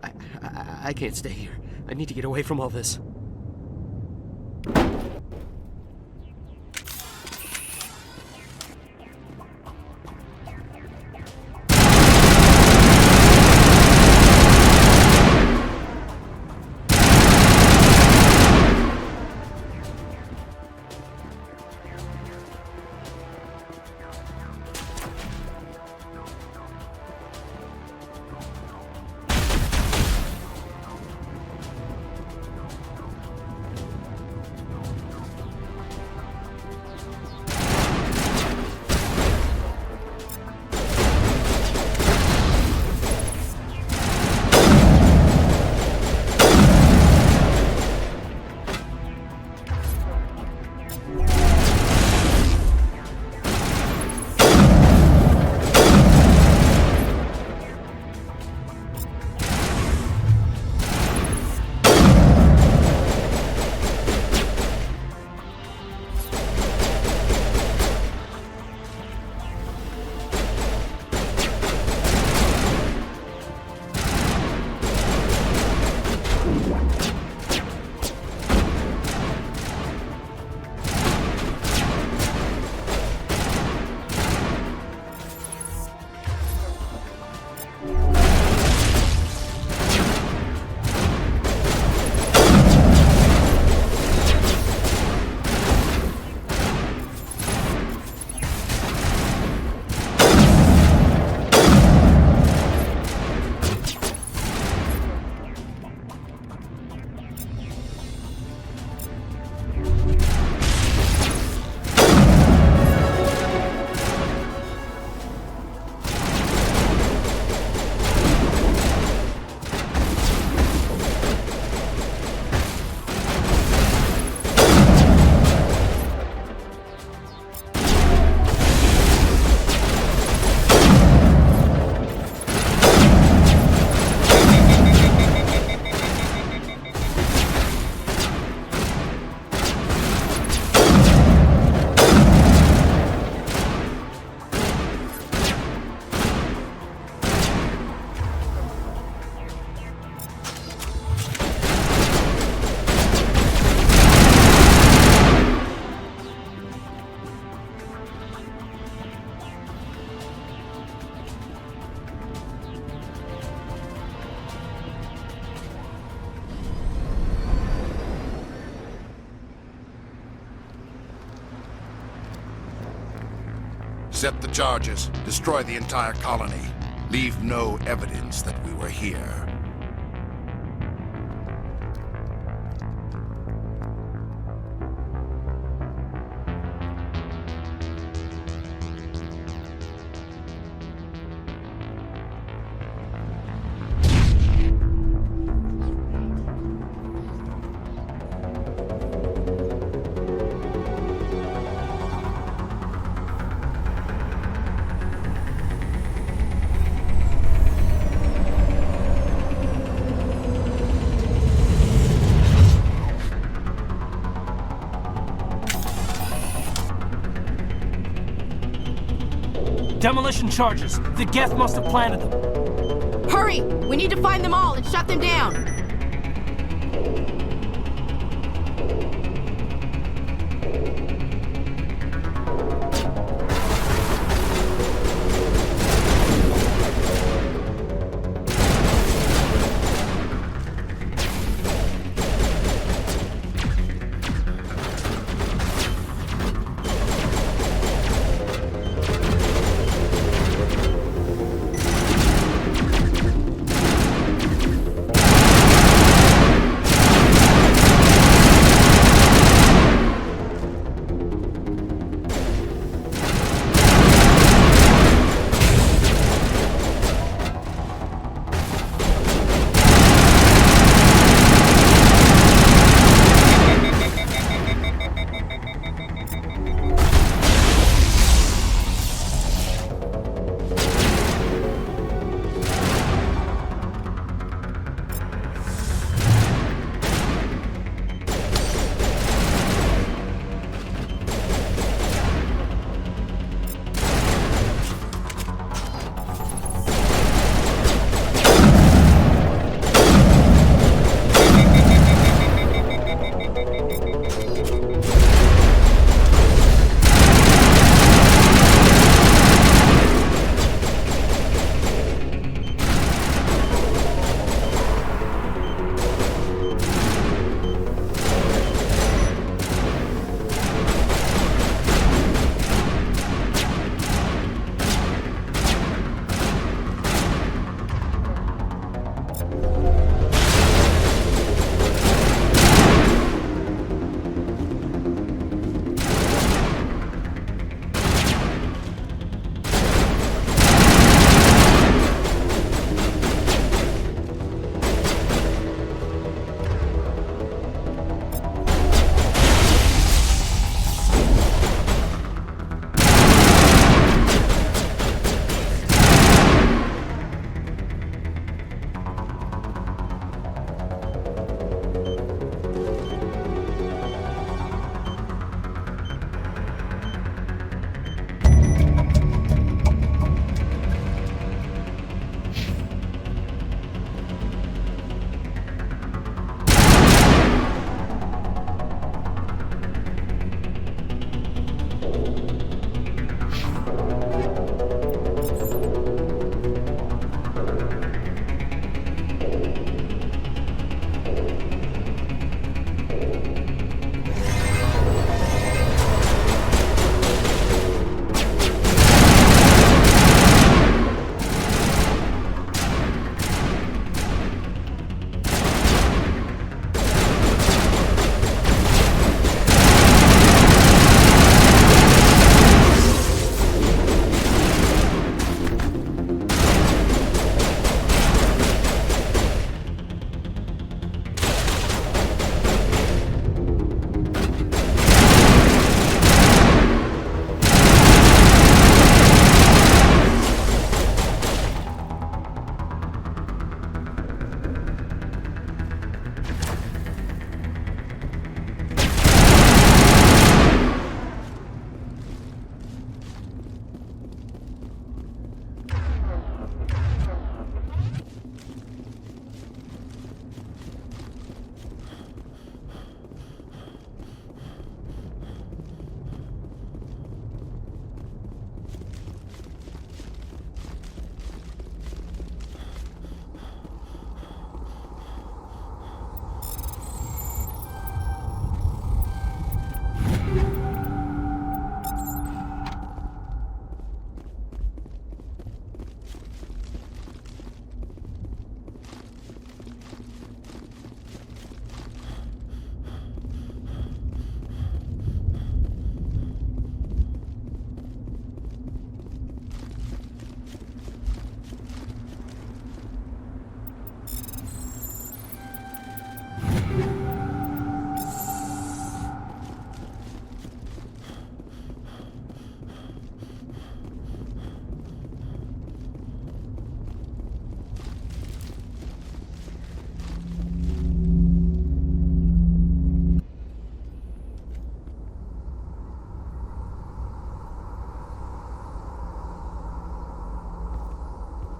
I can't stay here. I need to get away from all this. Set the charges. Destroy the entire colony. Leave no evidence that we were here. Demolition charges. The Geth must have planted them. Hurry! We need to find them all and shut them down.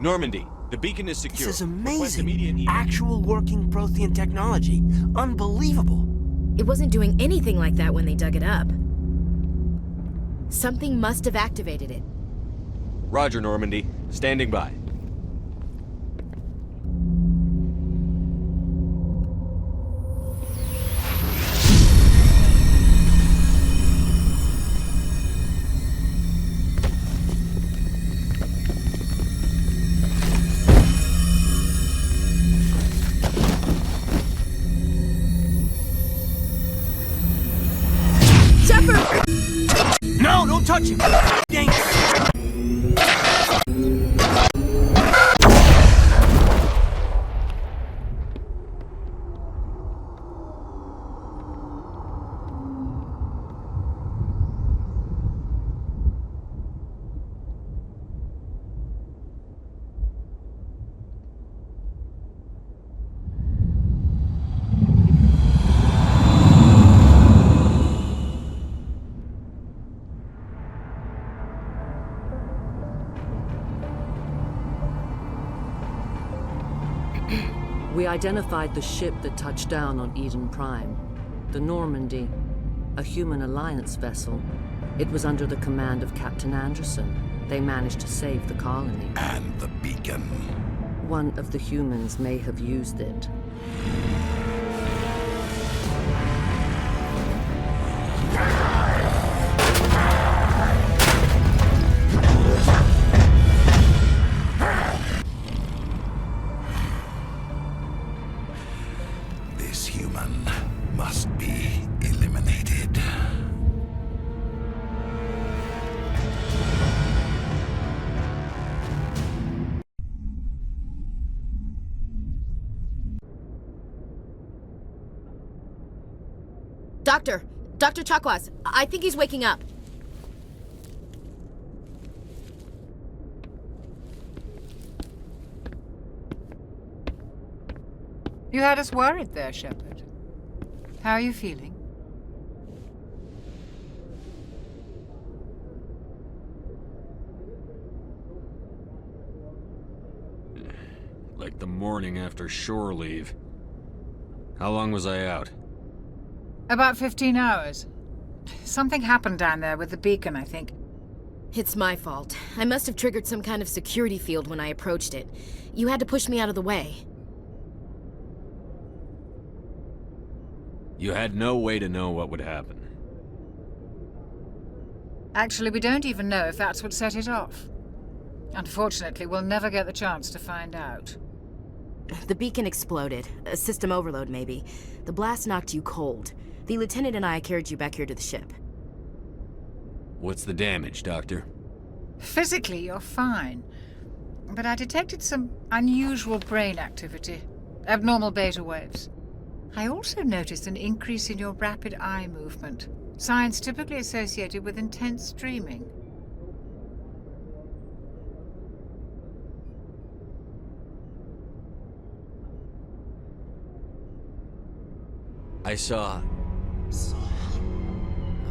Normandy, the beacon is secure. This is Request amazing. immediate- Actual working Prothean technology. Unbelievable. It wasn't doing anything like that when they dug it up. Something must have activated it. Roger, Normandy. Standing by. No, don't touch him! Dang it! We identified the ship that touched down on Eden Prime. The Normandy, a human alliance vessel. It was under the command of Captain Anderson. They managed to save the colony. And the beacon. One of the humans may have used it. This human must be eliminated. Dr. Chakwas, I think he's waking up. You had us worried there, Shepard. How are you feeling? Like the morning after shore leave. How long was I out? About 15 hours. Something happened down there with the beacon, I think. It's my fault. I must have triggered some kind of security field when I approached it. You had to push me out of the way. You had no way to know what would happen. Actually, we don't even know if that's what set it off. Unfortunately, we'll never get the chance to find out. The beacon exploded. A system overload, maybe. The blast knocked you cold. The lieutenant and I carried you back here to the ship. What's the damage, Doctor? Physically, you're fine. But I detected some unusual brain activity. Abnormal beta waves. I also noticed an increase in your rapid eye movement. Signs typically associated with intense dreaming. I saw...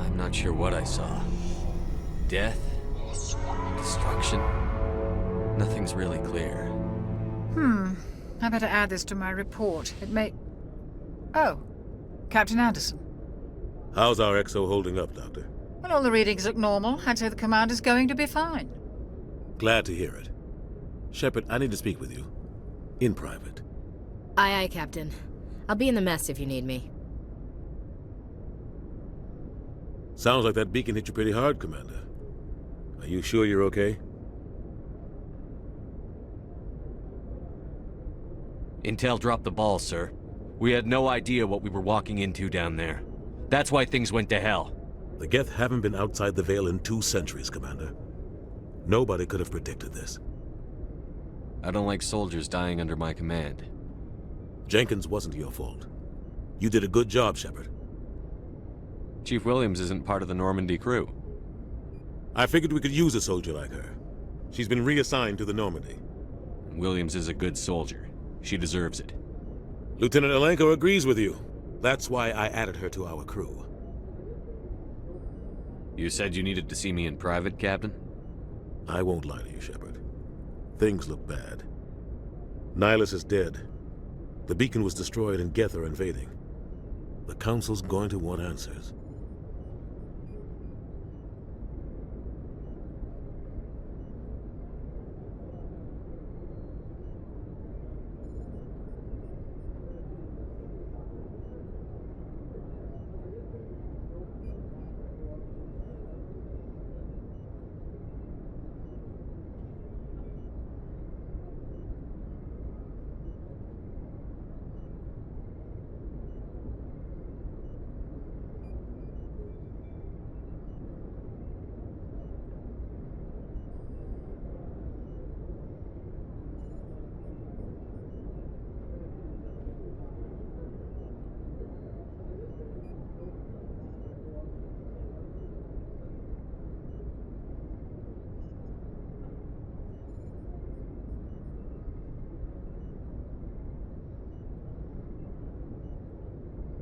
I'm not sure what I saw. Death? Destruction? Nothing's really clear. I better add this to my report. It may... Oh, Captain Anderson. How's our XO holding up, Doctor? Well, all the readings look normal. I'd say the commander's going to be fine. Glad to hear it. Shepard, I need to speak with you. In private. Aye, Captain. I'll be in the mess if you need me. Sounds like that beacon hit you pretty hard, Commander. Are you sure you're okay? Intel dropped the ball, sir. We had no idea what we were walking into down there. That's why things went to hell. The Geth haven't been outside the Veil in 2 centuries, Commander. Nobody could have predicted this. I don't like soldiers dying under my command. Jenkins wasn't your fault. You did a good job, Shepard. Chief Williams isn't part of the Normandy crew. I figured we could use a soldier like her. She's been reassigned to the Normandy. Williams is a good soldier. She deserves it. Lieutenant Alenko agrees with you. That's why I added her to our crew. You said you needed to see me in private, Captain? I won't lie to you, Shepard. Things look bad. Nihilus is dead. The beacon was destroyed and Geth are invading. The Council's going to want answers.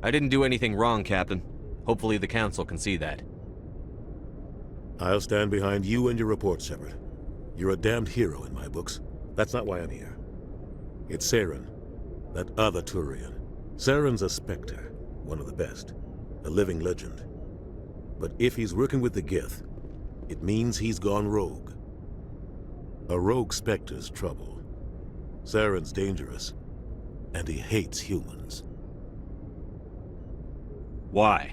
I didn't do anything wrong, Captain. Hopefully the Council can see that. I'll stand behind you and your report, Shepard. You're a damned hero in my books. That's not why I'm here. It's Saren, that other Turian. Saren's a Spectre, one of the best. A living legend. But if he's working with the Geth, it means he's gone rogue. A rogue Spectre's trouble. Saren's dangerous, and he hates humans. Why?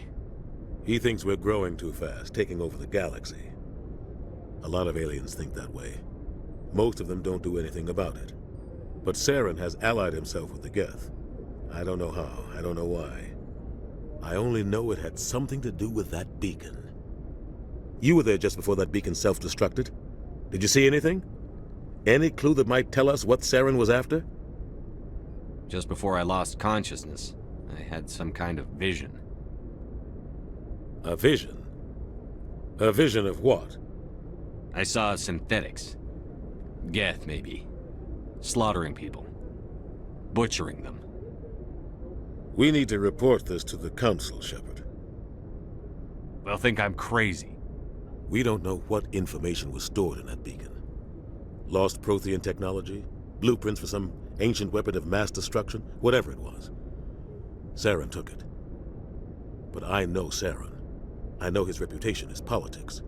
He thinks we're growing too fast, taking over the galaxy. A lot of aliens think that way. Most of them don't do anything about it. But Saren has allied himself with the Geth. I don't know how, I don't know why. I only know it had something to do with that beacon. You were there just before that beacon self-destructed. Did you see anything? Any clue that might tell us what Saren was after? Just before I lost consciousness, I had some kind of vision. A vision? A vision of what? I saw synthetics. Geth, maybe. Slaughtering people. Butchering them. We need to report this to the Council, Shepard. They'll think I'm crazy. We don't know what information was stored in that beacon. Lost Prothean technology? Blueprints for some ancient weapon of mass destruction? Whatever it was. Saren took it. But I know Saren. I know his reputation is politics.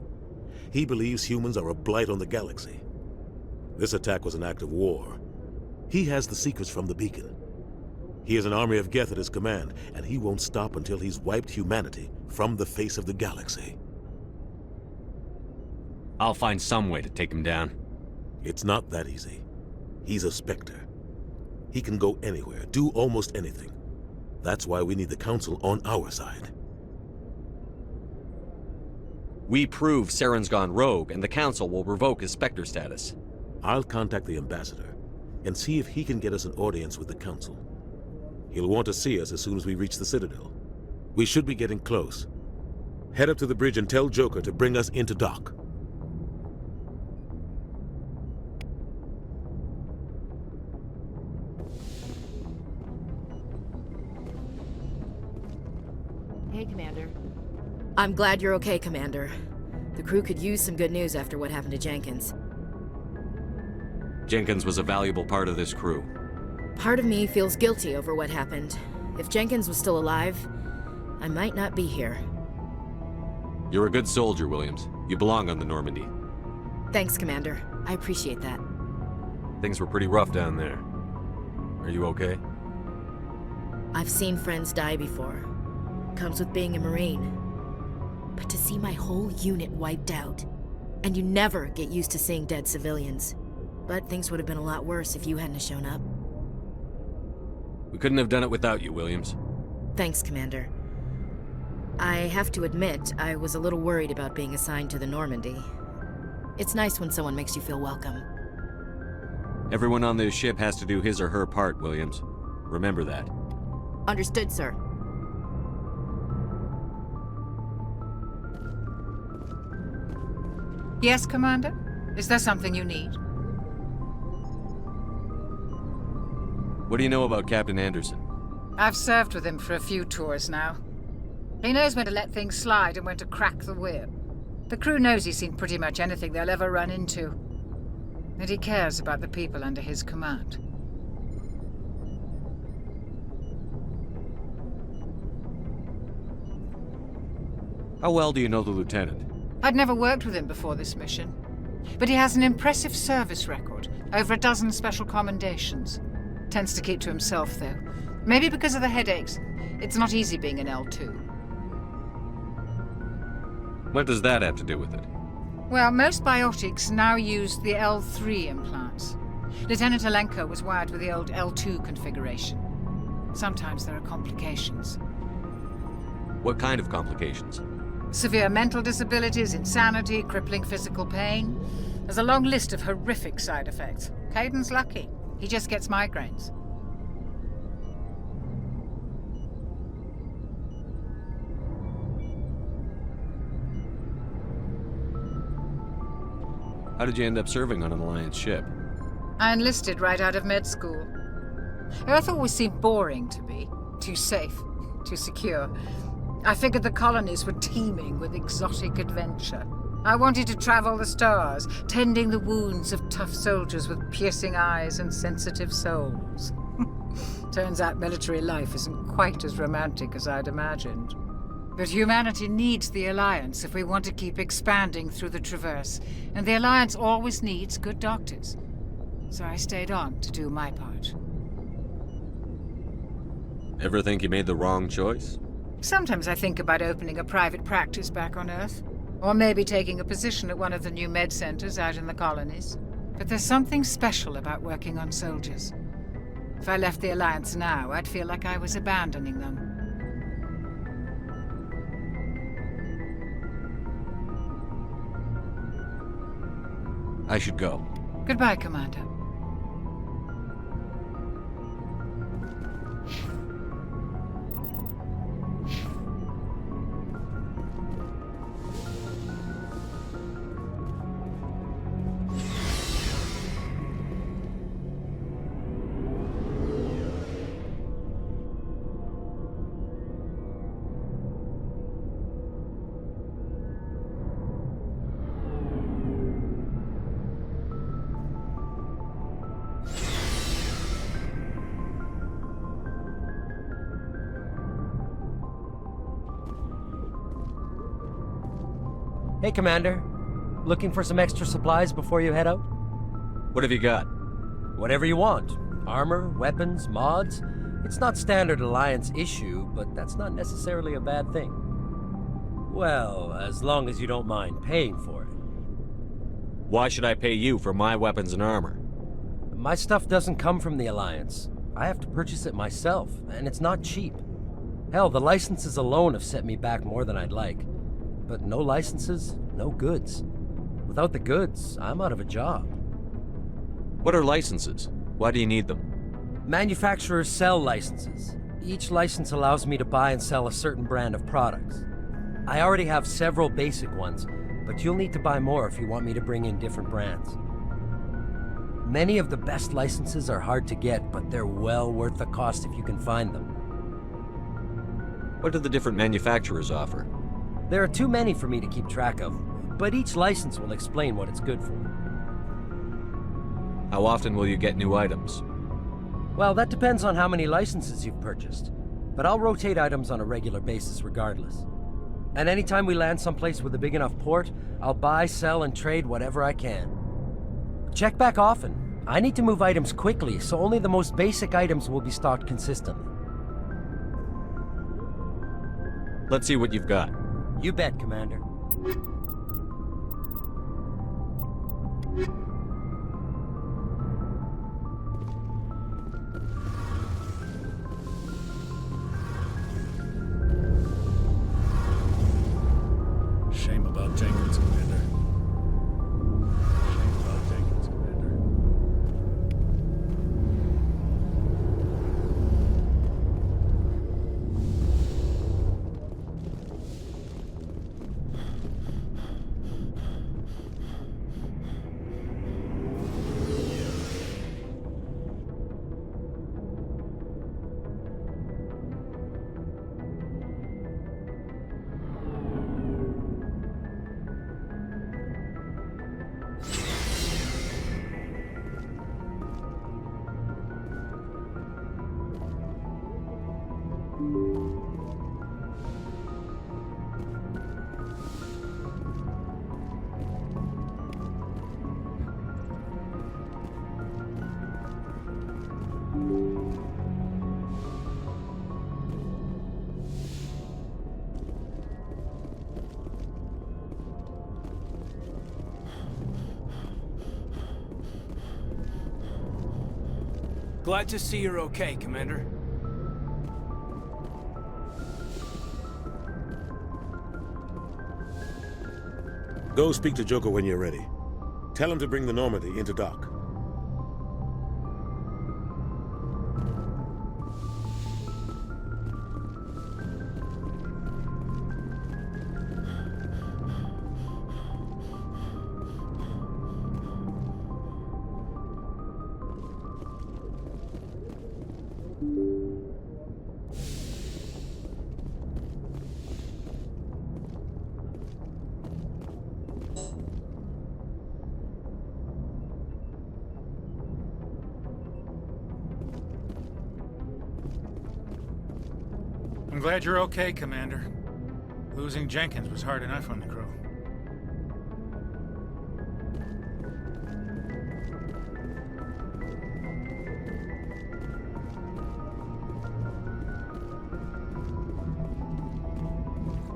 He believes humans are a blight on the galaxy. This attack was an act of war. He has the secrets from the beacon. He has an army of Geth at his command, and he won't stop until he's wiped humanity from the face of the galaxy. I'll find some way to take him down. It's not that easy. He's a Spectre. He can go anywhere, do almost anything. That's why we need the Council on our side. We prove Saren's gone rogue, and the Council will revoke his Spectre status. I'll contact the Ambassador, and see if he can get us an audience with the Council. He'll want to see us as soon as we reach the Citadel. We should be getting close. Head up to the bridge and tell Joker to bring us into dock. Hey, Commander. I'm glad you're okay, Commander. The crew could use some good news after what happened to Jenkins. Jenkins was a valuable part of this crew. Part of me feels guilty over what happened. If Jenkins was still alive, I might not be here. You're a good soldier, Williams. You belong on the Normandy. Thanks, Commander. I appreciate that. Things were pretty rough down there. Are you okay? I've seen friends die before. Comes with being a Marine. But to see my whole unit wiped out, and you never get used to seeing dead civilians. But things would have been a lot worse if you hadn't shown up. We couldn't have done it without you, Williams. Thanks, Commander. I have to admit, I was a little worried about being assigned to the Normandy. It's nice when someone makes you feel welcome. Everyone on this ship has to do his or her part, Williams. Remember that. Understood, sir. Yes, Commander? Is there something you need? What do you know about Captain Anderson? I've served with him for a few tours now. He knows when to let things slide and when to crack the whip. The crew knows he's seen pretty much anything they'll ever run into. that he cares about the people under his command. How well do you know the lieutenant? I'd never worked with him before this mission, but he has an impressive service record, over a dozen special commendations. Tends to keep to himself, though. Maybe because of the headaches. It's not easy being an L2. What does that have to do with it? Well, most biotics now use the L3 implants. Lieutenant Alenko was wired with the old L2 configuration. Sometimes there are complications. What kind of complications? Severe mental disabilities, insanity, crippling physical pain. There's a long list of horrific side effects. Caden's lucky. He just gets migraines. How did you end up serving on an Alliance ship? I enlisted right out of med school. Earth always seemed boring to me. Too safe, too secure. I figured the colonies were teeming with exotic adventure. I wanted to travel the stars, tending the wounds of tough soldiers with piercing eyes and sensitive souls. Turns out military life isn't quite as romantic as I'd imagined. But humanity needs the Alliance if we want to keep expanding through the Traverse, and the Alliance always needs good doctors. So I stayed on to do my part. Ever think you made the wrong choice? Sometimes I think about opening a private practice back on Earth, or maybe taking a position at one of the new med centers out in the colonies. But there's something special about working on soldiers. If I left the Alliance now, I'd feel like I was abandoning them. I should go. Goodbye, Commander. Hey, Commander. Looking for some extra supplies before you head out? What have you got? Whatever you want. Armor, weapons, mods. It's not standard Alliance issue, but that's not necessarily a bad thing. Well, as long as you don't mind paying for it. Why should I pay you for my weapons and armor? My stuff doesn't come from the Alliance. I have to purchase it myself, and it's not cheap. Hell, the licenses alone have set me back more than I'd like. But no licenses, no goods. Without the goods, I'm out of a job. What are licenses? Why do you need them? Manufacturers sell licenses. Each license allows me to buy and sell a certain brand of products. I already have several basic ones, but you'll need to buy more if you want me to bring in different brands. Many of the best licenses are hard to get, but they're well worth the cost if you can find them. What do the different manufacturers offer? There are too many for me to keep track of, but each license will explain what it's good for. How often will you get new items? Well, that depends on how many licenses you've purchased, but I'll rotate items on a regular basis regardless. And anytime we land someplace with a big enough port, I'll buy, sell, and trade whatever I can. Check back often. I need to move items quickly, so only the most basic items will be stocked consistently. Let's see what you've got. You bet, Commander. Shame about Jenkins, Commander. Shame about Jenkins, Commander. Glad to see you're okay, Commander. Go speak to Joker when you're ready. Tell him to bring the Normandy into dock. I'm glad you're okay, Commander. Losing Jenkins was hard enough on the crew.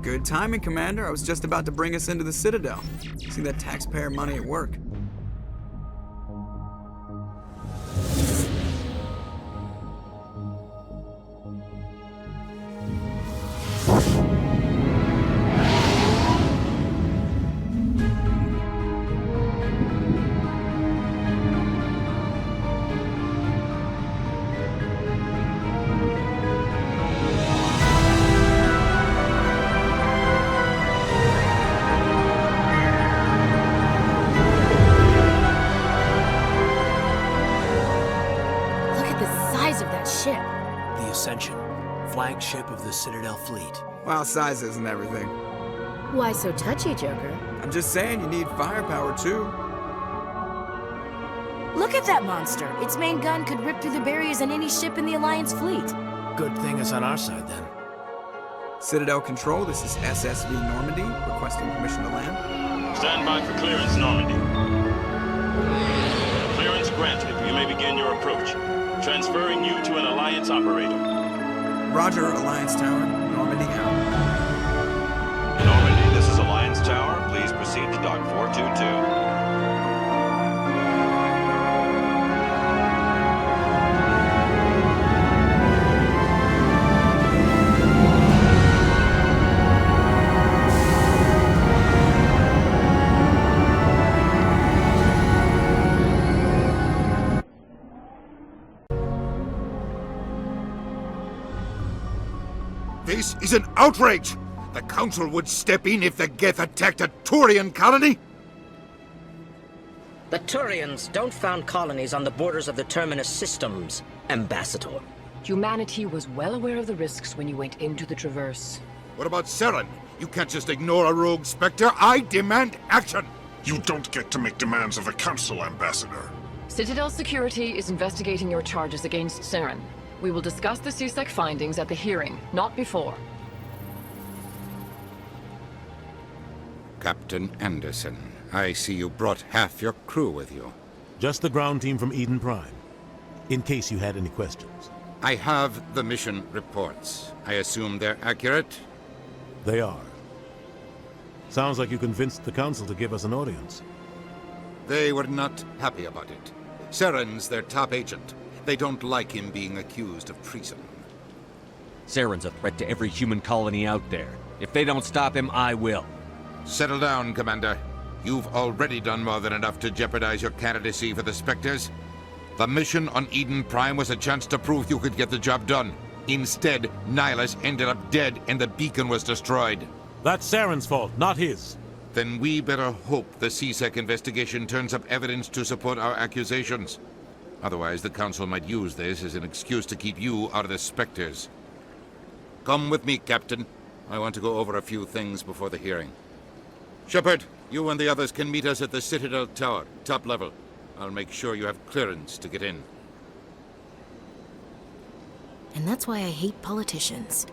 Good timing, Commander. I was just about to bring us into the Citadel. See that taxpayer money at work. Flagship of the Citadel fleet. Well, size isn't everything. Why so touchy, Joker? I'm just saying you need firepower, too. Look at that monster. Its main gun could rip through the barriers in any ship in the Alliance fleet. Good thing it's on our side, then. Citadel Control, this is SSV Normandy, requesting permission to land. Stand by for clearance, Normandy. Clearance granted. You may begin your approach. Transferring you to an Alliance operator. Roger, Alliance Tower. Normandy out. Normandy, this is Alliance Tower. Please proceed to Dock 422. This is an outrage! The Council would step in if the Geth attacked a Turian colony? The Turians don't found colonies on the borders of the Terminus systems, Ambassador. Humanity was well aware of the risks when you went into the Traverse. What about Saren? You can't just ignore a rogue Spectre. I demand action! You don't get to make demands of the Council, Ambassador. Citadel Security is investigating your charges against Saren. We will discuss the CSEC findings at the hearing, not before. Captain Anderson, I see you brought half your crew with you. Just the ground team from Eden Prime, in case you had any questions. I have the mission reports. I assume they're accurate? They are. Sounds like you convinced the Council to give us an audience. They were not happy about it. Saren's their top agent. They don't like him being accused of treason. Saren's a threat to every human colony out there. If they don't stop him, I will. Settle down, Commander. You've already done more than enough to jeopardize your candidacy for the Spectres. The mission on Eden Prime was a chance to prove you could get the job done. Instead, Nihilus ended up dead and the beacon was destroyed. That's Saren's fault, not his. Then we better hope the CSEC investigation turns up evidence to support our accusations. Otherwise, the Council might use this as an excuse to keep you out of the Spectres. Come with me, Captain. I want to go over a few things before the hearing. Shepard, you and the others can meet us at the Citadel Tower, top level. I'll make sure you have clearance to get in. And that's why I hate politicians.